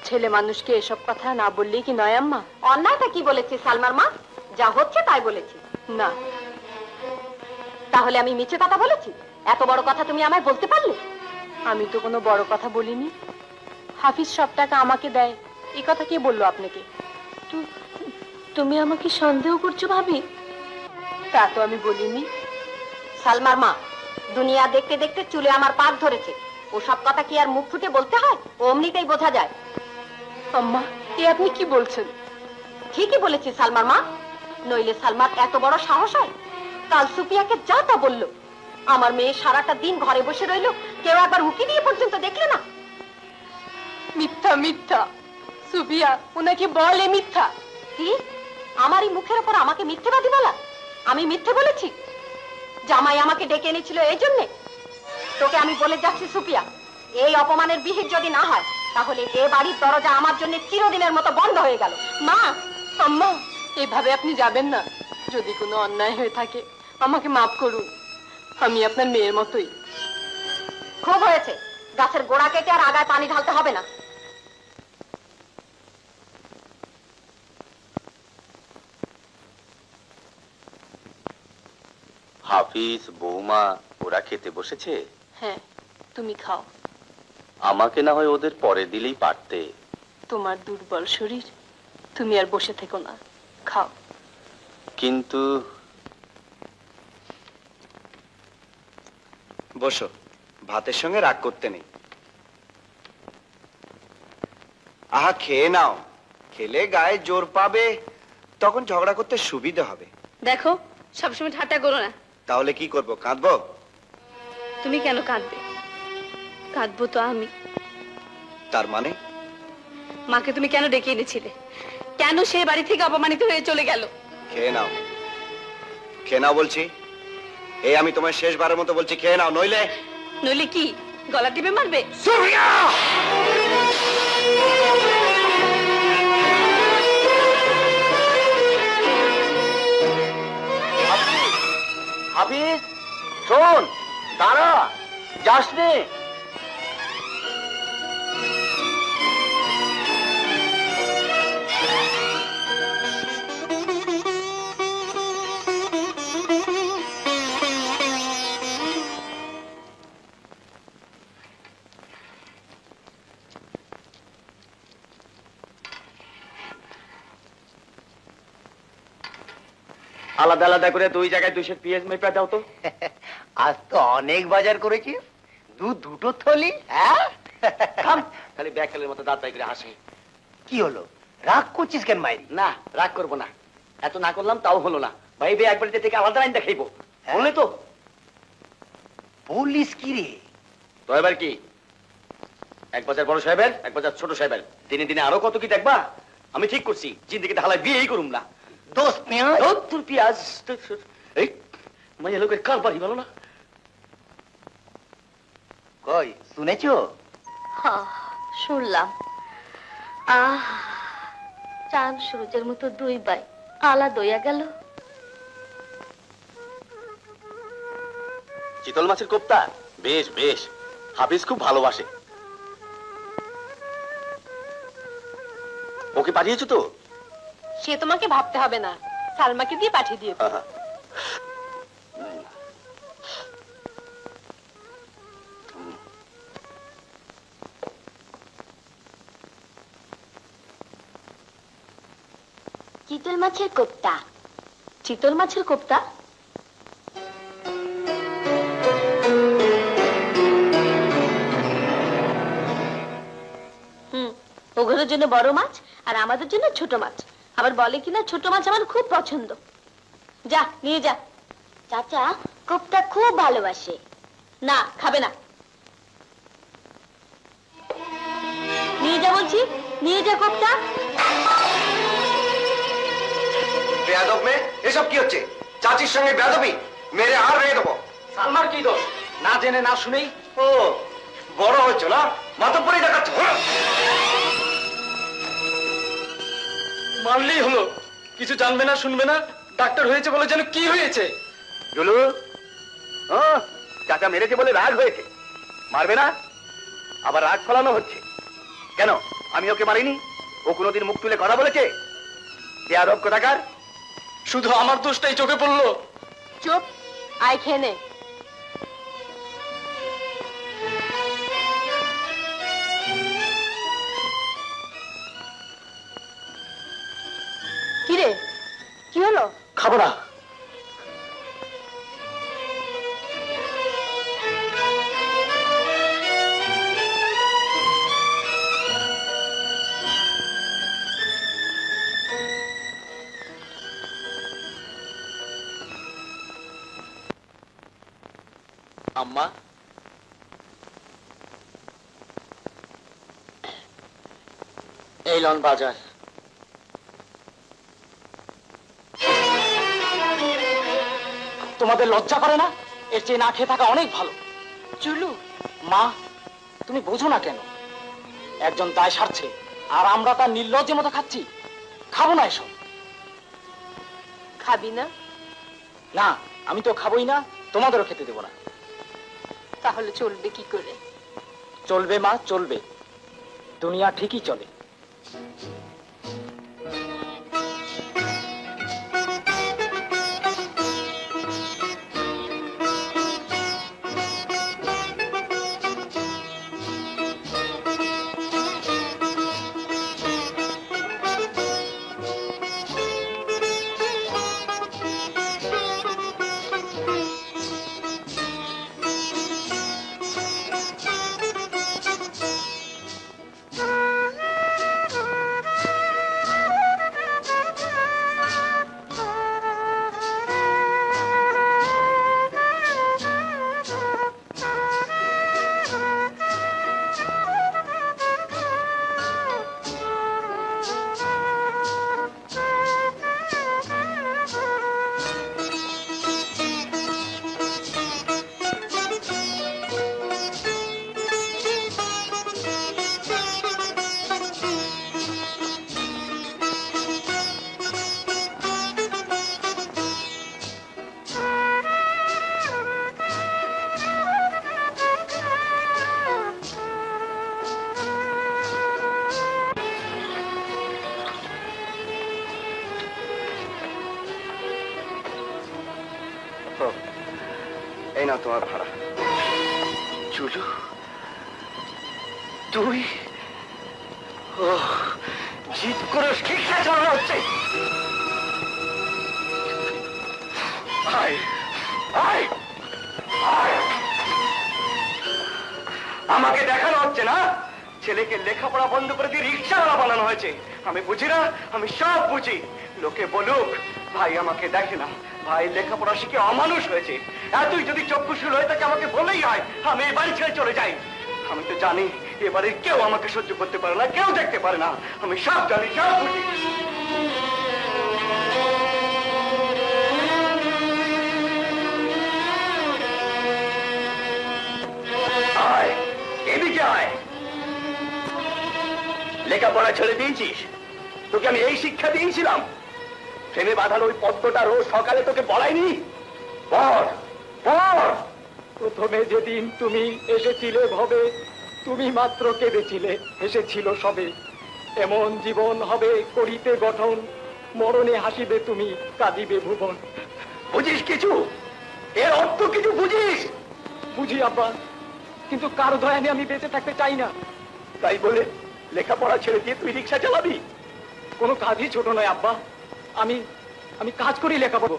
ছেলে মানুষকে এসব কথা না বললেই কি নয় আম্মা? অন্যায়টা কি বলেছি সালমার মা? যা হচ্ছে তাই বলেছি। না, তাহলে আমি মিছে কথা বলেছি? এত বড় কথা তুমি আমায় বলতে পারলে? আমি তো কোনো বড় কথা বলিনি। হাফিজ সব টাকা আমাকে দেয়, এই কথা কে বললো আপনাকে? তুমি আমাকে সন্দেহ করছো ভাবি? তা তো আমি বলিনি। সালমার মা, দুনিয়া দেখতে দেখতে চুলে আমার পাক ধরেছে। ও সব কথা কি আর মুখ ফুটে বলতে হয়? অমনিতেই বোঝা যায়। আম্মা, এ আপনি কি বলছেন? ঠিকই বলেছি সালমার মা, নইলে সালমার এত বড় সাহস হয়? কাল সুপিয়াকে যা তা বললো। আমার মেয়ে সারাটা দিন ঘরে বসে রইলো, কেউ একবার উকি দিয়ে পর্যন্ত দেখলে না। মিথ্যা মিথ্যা, সুফিয়া ওনাকে বলে মিথ্যা। কি আমারই মুখের উপর আমাকে মিথ্যেবাদী বলা? আমি মিথ্যে বলেছি? জামাই আমাকে ডেকে এনেছিল এই জন্যে? তোকে আমি বলে যাচ্ছি সুপিয়া, এই অপমানের বিহিত যদি না হয় তাহলে এ বাড়ির দরজা আমার জন্য চিরদিনের মতো বন্ধ হয়ে গেল। মা, আম্মা, এভাবে আপনি যাবেন না। যদি কোনো অন্যায় হয়ে থাকে আমাকে মাফ করুন, আমি আপনার মেয়ের মতোই। খুব হয়েছে, গাছের গোড়া কেটে আর আগায় পানি ঢালতে হবে না। হাফিজ, বৌমা ওরা খেতে বসেছে? হ্যাঁ, তুমি খাও। আমাকে না হয় ওদের পরে দিলেই পারতে। তোমার দুর্বল শরীর, তুমি আর বসে থেকো না, খাও। কিন্তু বসো, ভাতের সঙ্গে রাগ করতে নেই। আহা, খেয়ে নাও, খেলে গায়ে জোর পাবে, তখন ঝগড়া করতে সুবিধা হবে। দেখো, সবসময় ঠাট্টা করো না। তাহলে কি করব, কাঁদবো? তুমি কেন কাঁদবে? কাঁদবো তো আমি। তার মানে? মাকে তুমি কেন ডেকে এনেছিলে? কেন সে বাড়ি থেকে অপমানিত হয়ে চলে গেল? খেয়ে নাও, খেয়ে নাও বলছি। এই আমি তোমার শেষবারের মতো বলছি, খেয়ে নাও, নইলে নইলে কি গলা টিপে মারবে? হাফিজ, শোন, দাঁড়া, যাস নে। আলাদা আলাদা করে 2 জায়গায় 200 পিএস মেপে দাও তো। আজ তো অনেক বাজার করেছি, দুটো থলি। হ্যাঁ, খালি ব্যাকলের মতো দাঁত করে হাসে। কি হলো, রাগ করছিস কেন মাইরি? না, রাগ করবো না, এত না করলাম তাও হলো না। ভাই বে একবার থেকে আলাদা লাইন দেখাইবো, বললে তো। বলিস কি রে? তো এবার কি, 1 বাজার বড় সাহেবের, 1 বাজার ছোট সাহেবের, দিনে দিনে আরো কত কি দেখবা। আমি ঠিক করছি, জিন্দিগিতে হালায় বিয়েই করুম না। দোস্ত পেঁয়াজ, তোর পেঁয়াজ, এই মাইয়া লোকের কাল বাড়ি ভালো না। কই শুনেছো? শুনলাম। চাঁদ সূর্যের মতো 2 ভাই আলাদা হইয়া গেল। চিতল মাছের কোপ্তা বেশ বেশ, হাফিজ খুব ভালোবাসে। ওকে পাঠিয়েছো তো? সে তোমাকে ভাবতে হবে না, সালমাকে দিয়ে পাঠিয়ে দিয়েছে। চিতল মাছের কোপ্তা। চিতল মাছের কোপ্তা? ওগুলোর জন্য বড় মাছ আর আমাদের জন্য ছোট মাছ। আবার বলে কিনা ছোট মাছ আমার খুব পছন্দ। যা নিয়ে যা। চাচা কোপ্তা খুব ভালোবাসে। না, খাবে না। নিয়ে যা বলছি, নিয়ে যা কোপ্তা। বেয়াদব মেয়ে, এসব কি হচ্ছে? চাচির সঙ্গে বেয়াদবি, মেরে আর রেখে দেবো। সালমার কি দোষ? না জেনে না শুনেই। ও বড় হয়েছে না, মাতব্বরি দেখাচ্ছ। মারলেই হলো, কিছু জানবে না শুনবে না, ডাক্তার হয়েছে বলে যেন কি হয়েছে। জুলু, চাচা মেরেছে বলে রাগ হয়েছে, মারবে না? আবার রাগ ফলানো হচ্ছে কেন? আমি ওকে মারিনি, ও কোনোদিন মুখ তুলে কথা বলেছে? বেয়াদব কোথাকার। শুধু আমার দোষটাই চোখে পড়লো। চুপ, আয় খেয়ে নে। কিরে, কি হলো? খাবো না। আম্মা, এই লন বাজার। তোমাদের লজ্জা করে না? এর চেয়ে না খেয়ে থাকা অনেক ভালো। চুলু, মা, তুমি বোঝো না কেন? একজন দায় সারছে আর আমরা তার নির্লজ্জের মতো খাচ্ছি। খাবো না এসব। খাবি না? না, আমি তো খাবোই না, তোমাদেরও খেতে দেবো না। তাহলে চলবে কি করে? চলবে মা, চলবে। দুনিয়া ঠিকই চলে। এই না তোমার ভাড়া। চুলু, তুই জিদ করে শিক্ষা চালানো হচ্ছে। আমাকে দেখানো হচ্ছে না ছেলেকে লেখাপড়া বন্ধ করে দিয়ে রিক্সাওয়ালা বানানো হয়েছে। আমি বুঝি না? আমি সব বুঝি। লোকে বলুক ভাই আমাকে দেখে না, ভাই লেখাপড়া শিখে অমানুষ হয়েছে। এতই যদি চক্ষুশূল হয়ে থাকে আমাকে বলেই হয়, আমি এই বাড়ি ছেড়ে চলে যাই। আমি তো জানি এবারে কেউ আমাকে সহ্য করতে পারে না, কেউ দেখতে পারে না। আমি সব জানি, সব বুঝি। আয়, এদিকে আয়। লেখাপড়া ছেড়ে দিয়েছিস? তোকে আমি এই শিক্ষা দিয়েছিলাম? প্রেমে বাঁধানো ওই পদ্মটা রোজ সকালে তোকে বলাইনি? পড় পড়। প্রথমে যেদিন তুমি এসেছিলে ভবে, তুমি মাত্র কেঁদেছিলে, হেসেছিল সবে। এমন জীবন হবে করিতে গঠন, মরণে হাসিবে তুমি, কাঁদিবে ভুবন। বুঝিস কিছু? এর অর্থ কিছু বুঝিস? বুঝি আব্বা, কিন্তু কার দয়ানে আমি বেঁচে থাকতে চাই না। তাই বলে লেখাপড়া ছেড়ে দিয়ে তুই রিক্সা চালাবি? কোনো কাজই ছোট নয় আব্বা। আমি আমি কাজ করেই লেখাপড়ো।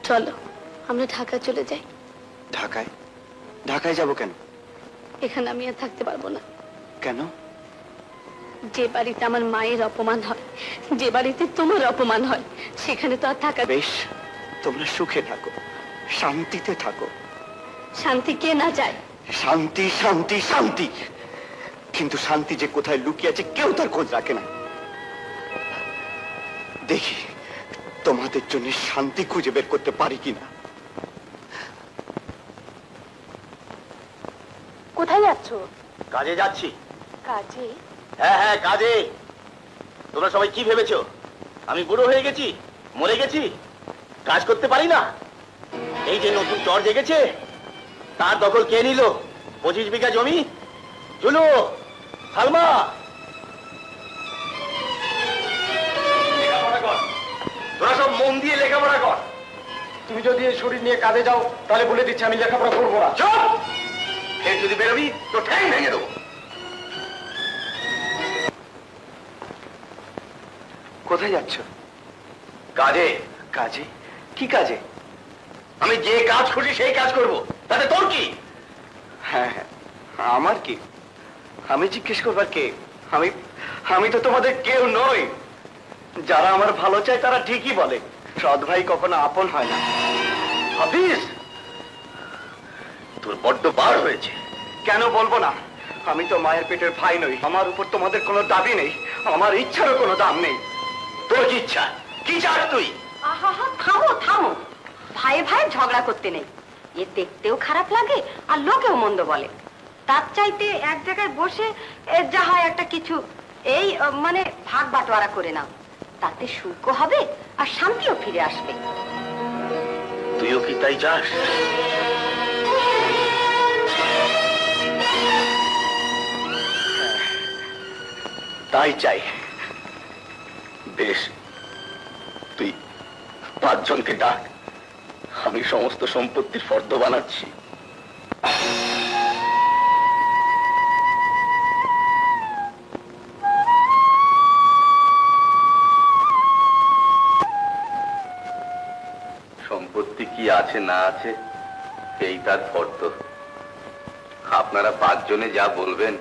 চলো আমরা ঢাকা চলে যাই। ঢাকায়? ঢাকায় যাব কেন? এখানে আমি আর থাকতে পারবো না। কেন? যে বাড়িতে আমার মায়ের অপমান হয়, যে বাড়িতে তোমার অপমান হয়, সেখানে তো আর থাকা। বেশ, তোমরা সুখে থাকো, শান্তিতে থাকো। শান্তি কে না চায়? শান্তি শান্তি শান্তি, কিন্তু শান্তি যে কোথায় লুকিয়ে আছে কেউ তার খোঁজ রাখে না। দেখি তোমাদের জন্য শান্তি খুঁজে বের করতে পারি কিনা। কোথায় যাচ্ছ? কাজে যাচ্ছি। কাজে? হ্যাঁ হ্যাঁ, কাজে। তোমরা সবাই কি ভেবেছো আমি বুড়ো হয়ে গেছি, মরে গেছি, কাজ করতে পারি না? এই যে নতুন চর জেগেছে, তার দখল কে নিল? 25 বিঘা জমি। চলো সালমা, লেখাপড়া কর। তোরা সব মন দিয়ে লেখাপড়া কর। তুমি যদি এই শরীর নিয়ে কাজে যাও তাহলে বলে দিচ্ছি আমি লেখাপড়া করবো না। চুপ! ফের যদি বেরোবি তো ঠ্যাং ভেঙে দেবো। কোথায় যাচ্ছ? কাজে। কাজে? কি কাজে? আমি যে কাজ খুশি সেই কাজ করব, তাতে তোর কি? হ্যাঁ হ্যাঁ, আমার কি? আমি জিজ্ঞেস করবার কে? আমি আমি তো তোমাদের কেউ নই। যারা আমার ভালো চায় তারা ঠিকই বলে, সৎ ভাই কখনো আপন হয় না। হাফিজ, তোর বড্ড বার হয়েছে। কেন বলবো না? আমি তো মায়ের পেটের ভাই নই, আমার উপর তোমাদের কোনো দাবি নেই, আমার ইচ্ছারও কোনো দাম নেই। তোর কি ইচ্ছা? কি চাস তুই? আহা, থামো থামো, ভাই ভাই ঝগড়া করতে নেই। এ দেখতেও খারাপ লাগে আর লোকেও মন্দ বলে। তার চাইতে এক জায়গায় বসে যা হয় একটা কিছু এই মানে ভাগ বাটোয়ারা করে নাও, তাতে সুখও হবে আর শান্তিও ফিরে আসবে। তুইও কি তাই চাস? তাই চাই। বেশ, তুই 5 জনকে ডাক, আমি সমস্ত সম্পত্তির ফর্দ বানাচ্ছি। সম্পত্তি কি আছে না আছে এই তার ফর্দ। আপনারা 5 জনে যা বলবেন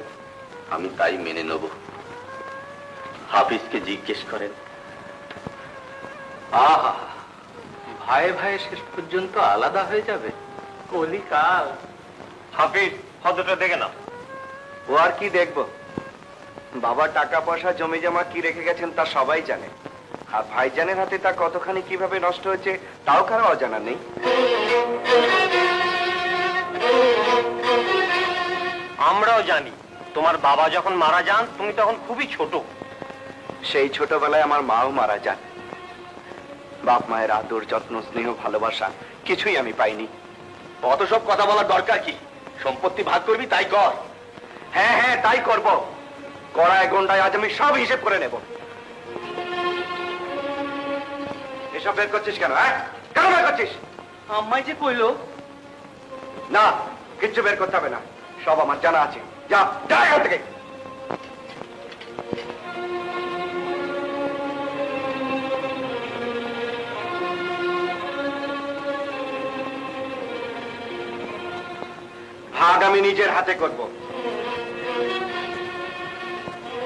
আমি তাই মেনে নেব। হাফিজকে জিজ্ঞেস করেন। আহা, ভাই ভাই শেষ পর্যন্ত আলাদা হয়ে যাবে, কলিকাল। হাফিজ, ফর্দটা দেখে নাও। ও আর কি দেখবো? বাবা টাকা পয়সা জমি জমা কি রেখে গেছেন তা সবাই জানে, আর ভাইজানের হাতে তা কতখানি কিভাবে নষ্ট হয়েছে তাও কারো অজানা নেই। আমরাও জানি তোমার বাবা যখন মারা যান তুমি তখন খুবই ছোট। সেই ছোটবেলায় আমার মাও মারা যান। বাপ মায়ের আদর যত্ন স্নেহ ভালোবাসা কিছুই আমি পাইনি। অত সব কথা বলার দরকার কি? সম্পত্তি ভাগ করবি তাই কর। হ্যাঁ হ্যাঁ, তাই করব। কড়ায় গন্ডায় আজ আমি সব হিসেব করে নেব। এসব বের করছিস কেন? হ্যাঁ, কেন বের করছিস? আম্মাই যে কইলো। না, কিচ্ছু বের করতে হবে না, সব আমার জানা আছে। যা যা এখান থেকে। ভাগ আমি নিজের হাতে করব।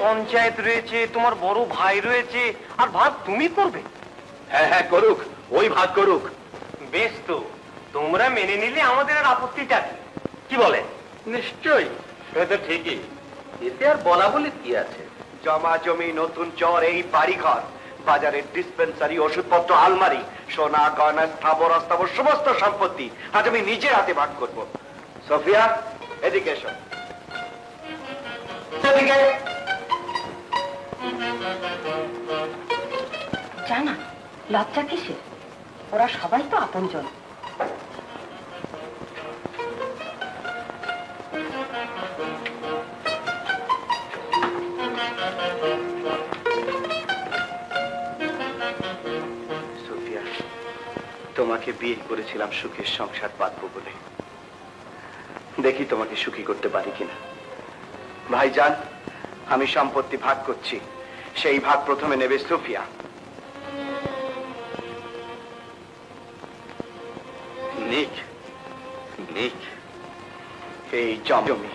পঞ্চায়েত রয়েছে, তোমার বড় ভাই রয়েছে, আর ভাগ তুমি করবে? হ্যাঁ হ্যাঁ করুক, ওই ভাগ করুক। বেশ, তো তোমরা মেনে নিলে আমাদের আর আপত্তিটা কি বলে? নিশ্চয়ই, সে তো ঠিকই, এতে আর বলা বলে কি আছে? জমা জমি, নতুন চর, এই বাড়িঘর, বাজারের ডিসপেন্সারি, ওষুধপত্র, আলমারি, সোনা গয়না, স্থাবর অস্থাবর সমস্ত সম্পত্তি আজ আমি নিজের হাতে ভাগ করব। সোফিয়া, এদিকে এসো। এদিকে। জানা লজ্জা কিসের? ওরা সবাই তো আপনজন। সোফিয়া, তোমাকে বিয়ে করেছিলাম সুখের সংসার পাতবো বলে। দেখি তোমাকে সুখী করতে পারি কিনা। ভাইজান, আমি সম্পত্তি ভাগ করছি, সেই ভাগ প্রথমে নেবে সোফিয়া। নিক, নিক, এই জমি,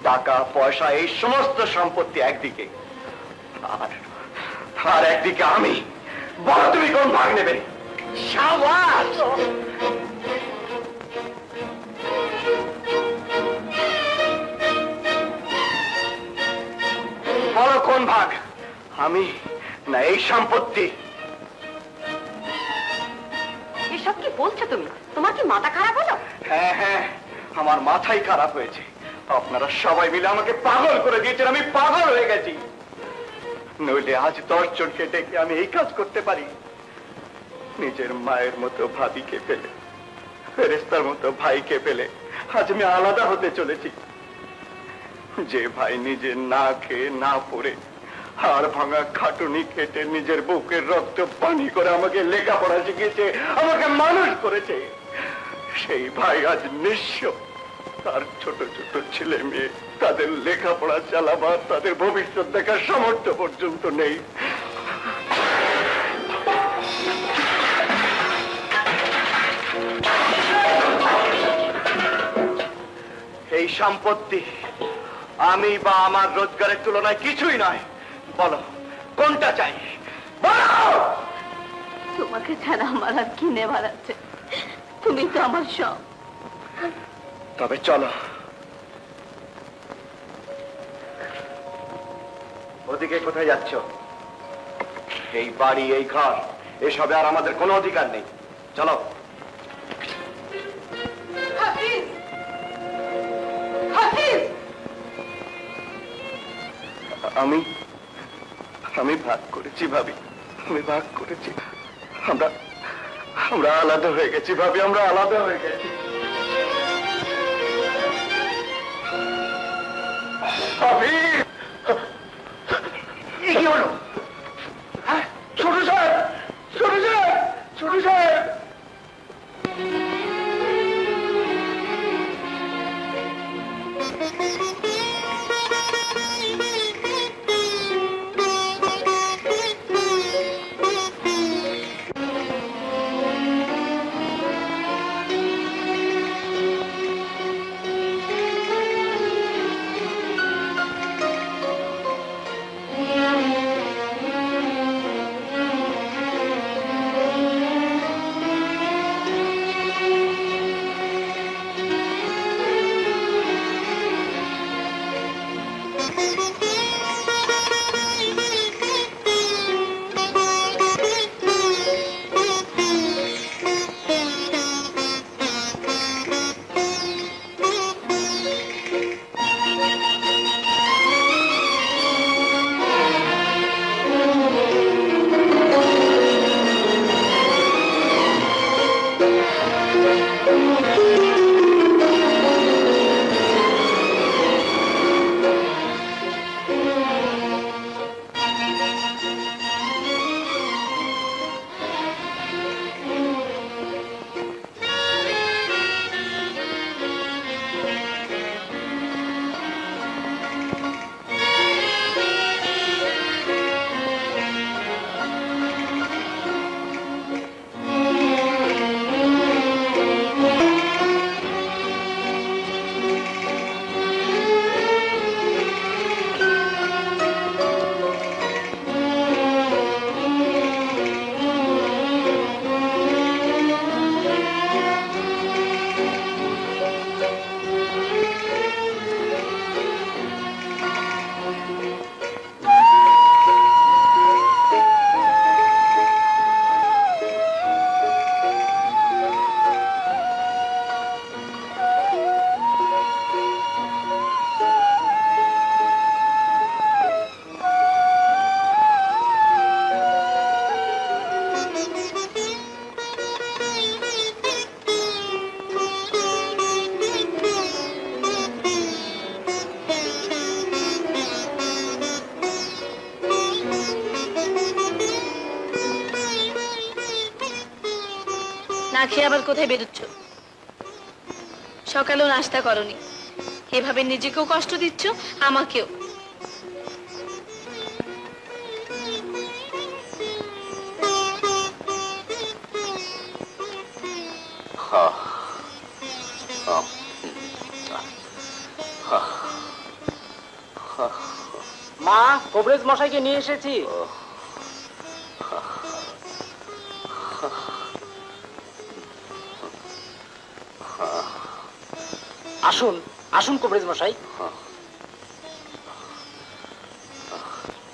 টাকা পয়সা, এই সমস্ত সম্পত্তি একদিকে, আর একদিকে আমি। বলো তুমি কোন ভাগ নেবে? সাবাস! বলো কোন ভাগ? আমি না এই সম্পত্তি? এসব কি বলছো তুমি? তোমার কি মাথা খারাপ হলো? হ্যাঁ হ্যাঁ, আমার মাথাই খারাপ হয়েছে। আপনারা সবাই মিলে আমাকে পাগল করে দিয়েছেন, আমি পাগল হয়ে গেছি। নইলে আজ 10 জনকে ডেকে আমি এই কাজ করতে পারি। নিজের মায়ের মতো ভাবিকে পেলে, ফেরেশতার মতো ভাইকে পেলে আজ আমি আলাদা হতে চলেছি। যে ভাই নিজে না খেয়ে না পড়ে হাড় ভাঙা খাটুনি কেটে নিজের বুকের রক্ত পানি করে আমাকে লেখাপড়া শিখিয়েছে, আমাকে মানুষ করেছে, সেই ভাই আজ নিঃস্ব। তার ছোট ছোট ছেলে মেয়ে, তাদের লেখাপড়া চালাবার, তাদের ভবিষ্যৎ দেখার সামর্থ্য পর্যন্ত নেই। সম্পত্তি আমি বা আমার রোজগারের তুলনায় কিছুই নয়। বলো কোনটা চাই, বলো। তোমাকে ছাড়া আমার আর কি নেবার আছে? তুমি তো আমার সব। তবে চলো, ওদিকে কোথায় যাচ্ছ? এই বাড়ি, এই ঘর, এসবে আর আমাদের কোনো অধিকার নেই। চলো। আমি ভাগ করেছি ভাবি, আমি ভাগ করেছি। আমরা আলাদা হয়ে গেছি ভাবি, আমরা আলাদা হয়ে গেছি। ভাবি, কি হলো? ছোট সাহেব, ছোট সাহেব, ছোট সাহেব। খেয়ে আবার কোথায় বেরোচ্ছ? সকালেও নাস্তা করনি, এভাবে নিজেকেও কষ্ট দিচ্ছ, আমাকেও। মা, কবরেজ মশাইকে নিয়ে এসেছি। আসুন আসুন কবরেজ মশাই।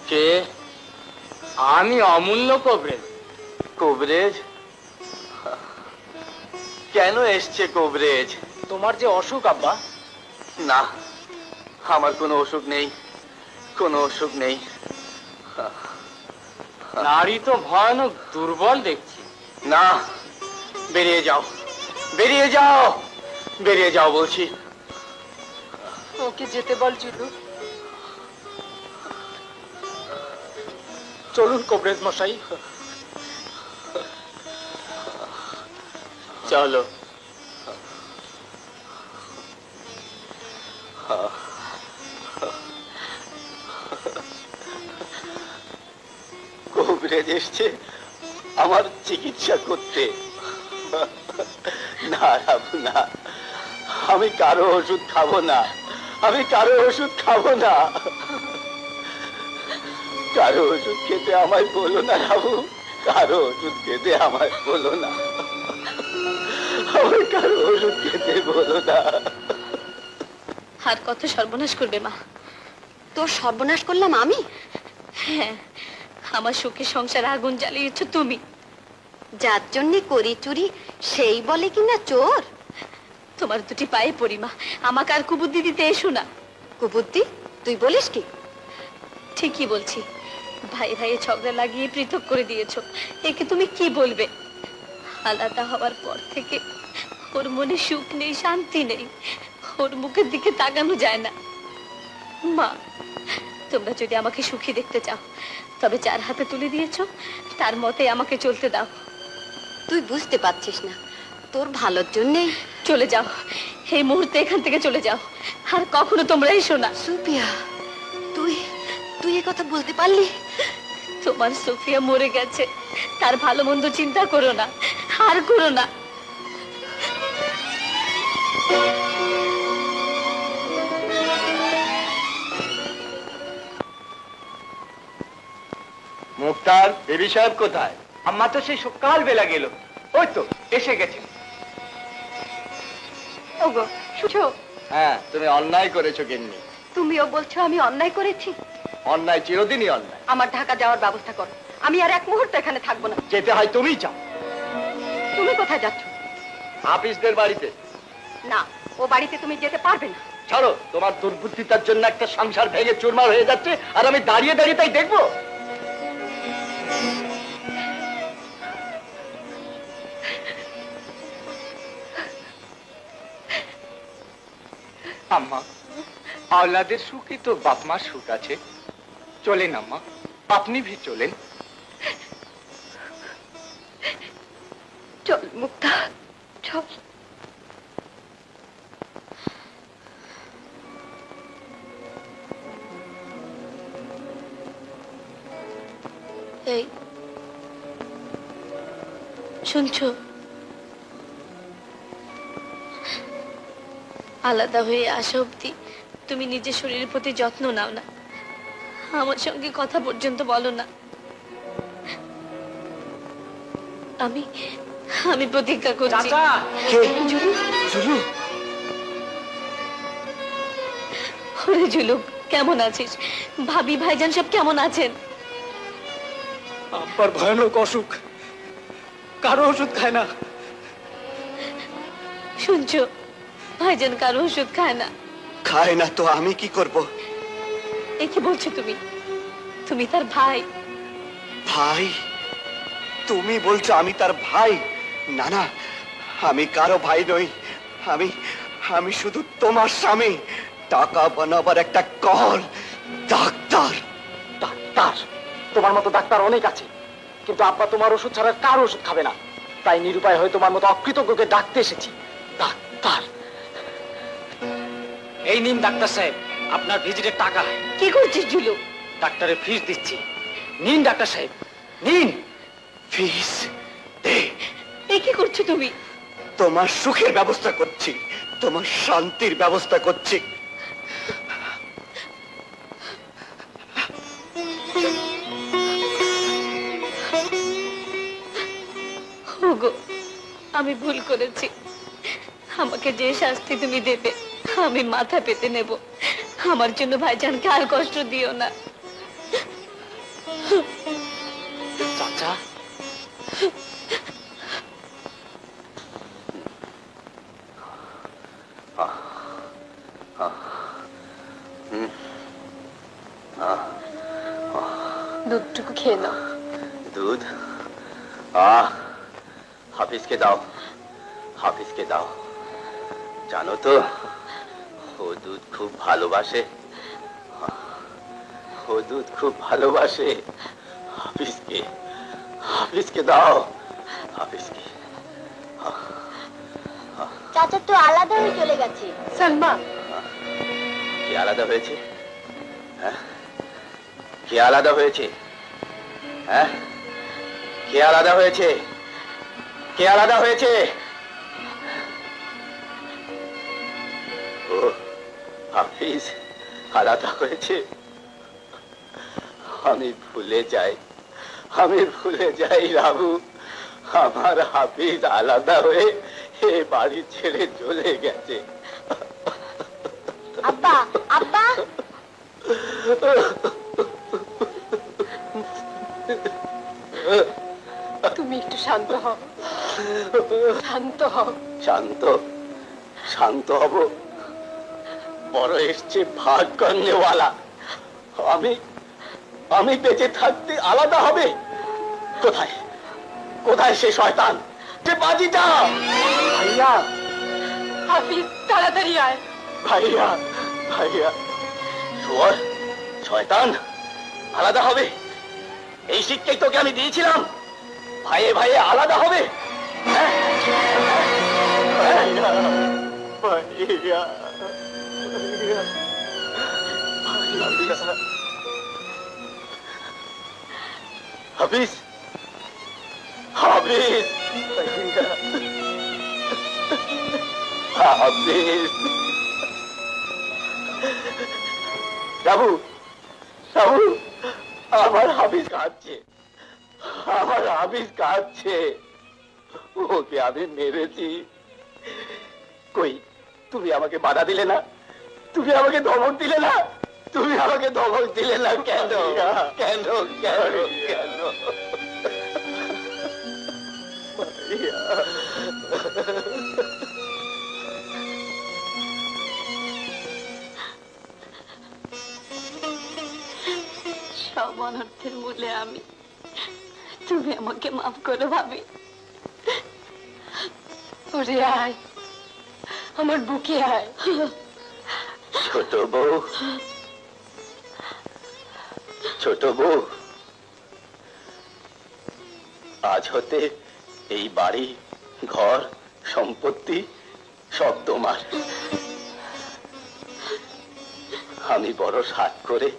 কে? আমি অমূল্য কবরেজ। কবরেজ? কেন এসছে কবরেজ? তোমার যে অসুখ আব্বা। না, আমার কোনো অসুখ নেই, কোনো অসুখ নেই। নারী তো ভয়ানক দুর্বল দেখছি। না, বেরিয়ে যাও, বেরিয়ে যাও, বেরিয়ে যাও বলছি। ওকে যেতে বল জিলু। চলুন কবরেজ মশাই। চলো। কবরেজ এসছে আমার চিকিৎসা করতে। না রাবু না, আমি কারো ওষুধ খাবো না, আমি কারো ওষুধ খাবো না। কারো ওষুধ খেতে আমায় বলো না বাবু, কারো ওষুধ খেতে আমায় বলো না, আমার কারো ওষুধ খেতে বলো না। আর কত সর্বনাশ করবে মা? তোর সর্বনাশ করলাম আমি? হ্যাঁ, আমার সুখের সংসার আগুন জ্বালিয়েছ তুমি। যার জন্য করি চুরি সেই বলে কিনা চোর? তোমার দুটি পায়ে পড়ি মা, আমাকে আর কুবুদ্ধি দিতে এসো না। কুবুদ্ধি? তুই বলিস কি? ঠিকই বলছি, ভাই ভাইয়ে ঝগড়া লাগিয়ে পৃথক করে দিয়েছো, একে তুমি কি বলবে? আলাদা হওয়ার পর থেকে ওর মনে সুখ নেই, শান্তি নেই, ওর মুখের দিকে তাকানো যায় না। মা, তোমরা যদি আমাকে সুখী দেখতে চাও তবে যার হাতে তুলে দিয়েছো তার মতে আমাকে চলতে দাও। তুই বুঝতে পারছিস না, তোর ভালোর জন্যেই। চলে যাও, এই মুহূর্তে এখান থেকে চলে যাও, আর কখনো তোমরা এসো না। সুফিয়া, তুই তুই এ কথা বলতে পারলি? তোমার সুফিয়া মরে গেছে, তার ভালো মন্দ চিন্তা করো না, আর করো না। মুক্তার, বেবি সাহেব কোথায়? আম্মা তো সেই সকাল বেলা গেল, ওই তো এসে গেছে। ওগো শুছো? হ্যাঁ, তুমি অন্যায় করেছো গিন্নি। তুমিও বলছো আমি অন্যায় করেছি? অন্যায় চিরদিনই অন্যায়। আমার ঢাকা যাওয়ার ব্যবস্থা করো, আমি আর এক মুহূর্ত এখানে থাকবো না। যেতে হয় তুমিই যাও। তুমি কোথায় যাচ্ছ? হাফিজদের বাড়িতে। না, ও বাড়িতে তুমি যেতে পারবে না। ছাড়ো, তোমার দুর্বুদ্ধিতার জন্য একটা সংসার ভেঙে চুরমার হয়ে যাচ্ছে, আর আমি দাঁড়িয়ে দাঁড়িয়ে তাই দেখবো? আম্মা, আওলাদের সুখই তো বাপ মার সুখ আছে। চলেন আম্মা, আপনি ভি চলেন। চল মুক্তা, চল। এই শুনছো? আলাদা হয়ে আসা অবধি তুমি নিজের শরীরের প্রতি যত্ন নাও না, আমার সঙ্গে কথা পর্যন্ত বলো না। আমি আমি প্রতিজ্ঞা করছি। জুলু, ওরে জুলু, কেমন আছিস? ভাবি ভাইজান সব কেমন আছেন? আব্বার ভয়ানক অসুখ, কারো ওষুধ খায় না। শুনছো, ভাইজান কারো ওষুধ খায় না। খায় না তো আমি কি করব? এ কি বলছো তুমি? তুমি তার ভাই। ভাই? তুমি বলছো আমি তার ভাই? না না, আমি কারো ভাই নই, আমি আমি শুধু তোমার স্বামী, টাকা বানাবার একটা কল, ডাক্তার। ডাক্তার? তোমার মতো ডাক্তার অনেক আছে, কিন্তু আব্বা তোমার ওষুধ ছাড়া কার ওষুধ খাবে না, তাই নিরুপায় হয়ে তোমার মতো অকৃতজ্ঞকে ডাকতে এসেছি। ডাক্তার? এই নিন ডাক্তার সাহেব আপনার ভিজিটের টাকা। কি করছিস জুলু? ডাক্তারের ফিস দিচ্ছি, নিন ডাক্তার সাহেব নিন। ফিস দে। এ কি করছো তুমি? তোমার সুখের ব্যবস্থা করছি, তোমার শান্তির ব্যবস্থা করছি। ওগো, আমি ভুল করেছি, আমাকে যে শাস্তি তুমি দেবে আমি মাথা পেতে নেব। আমার জন্য ভাইজানকে আর কষ্ট দিও না। চাচা, দুধটুকু খেয়ে নাও। দুধ? হাফিজকে দাও, হাফিজকে দাও। জানো তো, ও দুধ খুব ভালোবাসে, ও দুধ খুব ভালোবাসে। হাফিজকে, হাফিজকে দাও, হাফিজকে। চাচা তো আলাদা হয়ে চলে গেছে। সালমা, কে আলাদা হয়েছে? হ্যাঁ, কে আলাদা হয়েছে? হ্যাঁ, কে আলাদা হয়েছে? কে আলাদা হয়েছে? হাফিজ আলাদা হয়েছে, আমি ভুলে যাই রাবু, আমার হাফিজ আলাদা হয়ে এ বাড়ি ছেড়ে চলে গেছে। আব্বা আব্বা তুমি একটু শান্ত হও, শান্ত হও। শান্ত হব? বড় এসছে ভাগ করনেওয়ালা, আমি বেঁচে থাকতে আলাদা হবে? কোথায় সে শয়তান, যে বাজিটা? ভাইয়া, হাফিজ তাড়াতাড়ি আয়। ভাইয়া, শয়তান আলাদা হবে? এই শিক্ষাই তোকে আমি দিয়েছিলাম, ভাইয়ে ভাইয়ে আলাদা হবে? হাফিজ, বাবু আমার হাফিজ কাঁদছে, ওকে আমি মেরেছি। কই, তুমি আমাকে বাধা দিলে না, তুমি আমাকে ধমক দিলে না, কেন? সব অনর্থের মূলে আমি, তুমি আমাকে মাফ করো ভাবি। ওরে আয়, আমার বুকে আয়। ছোট বউ, আজ হতে এই বাড়ি, ঘর, সম্পত্তি সব তোমার। আমি বড় সাধ করে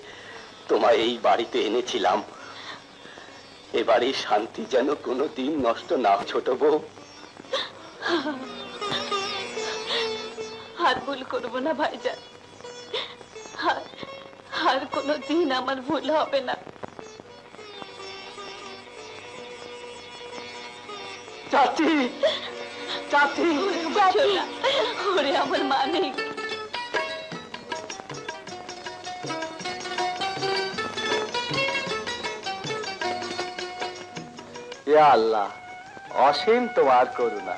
তোমায় এই বাড়িতে এনেছিলাম, এ বাড়ির শান্তি যেন কোনোদিন নষ্ট না। ছোট বউ, আর ভুল করবো না ভাইজান, আর কোনোদিন আমার ভুল হবে না। চাচি, ওরে আমার মানিক, ইয়া আল্লাহ, অসীম তোমার করুণা।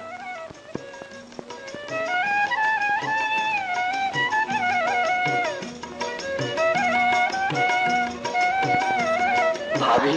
ভাবি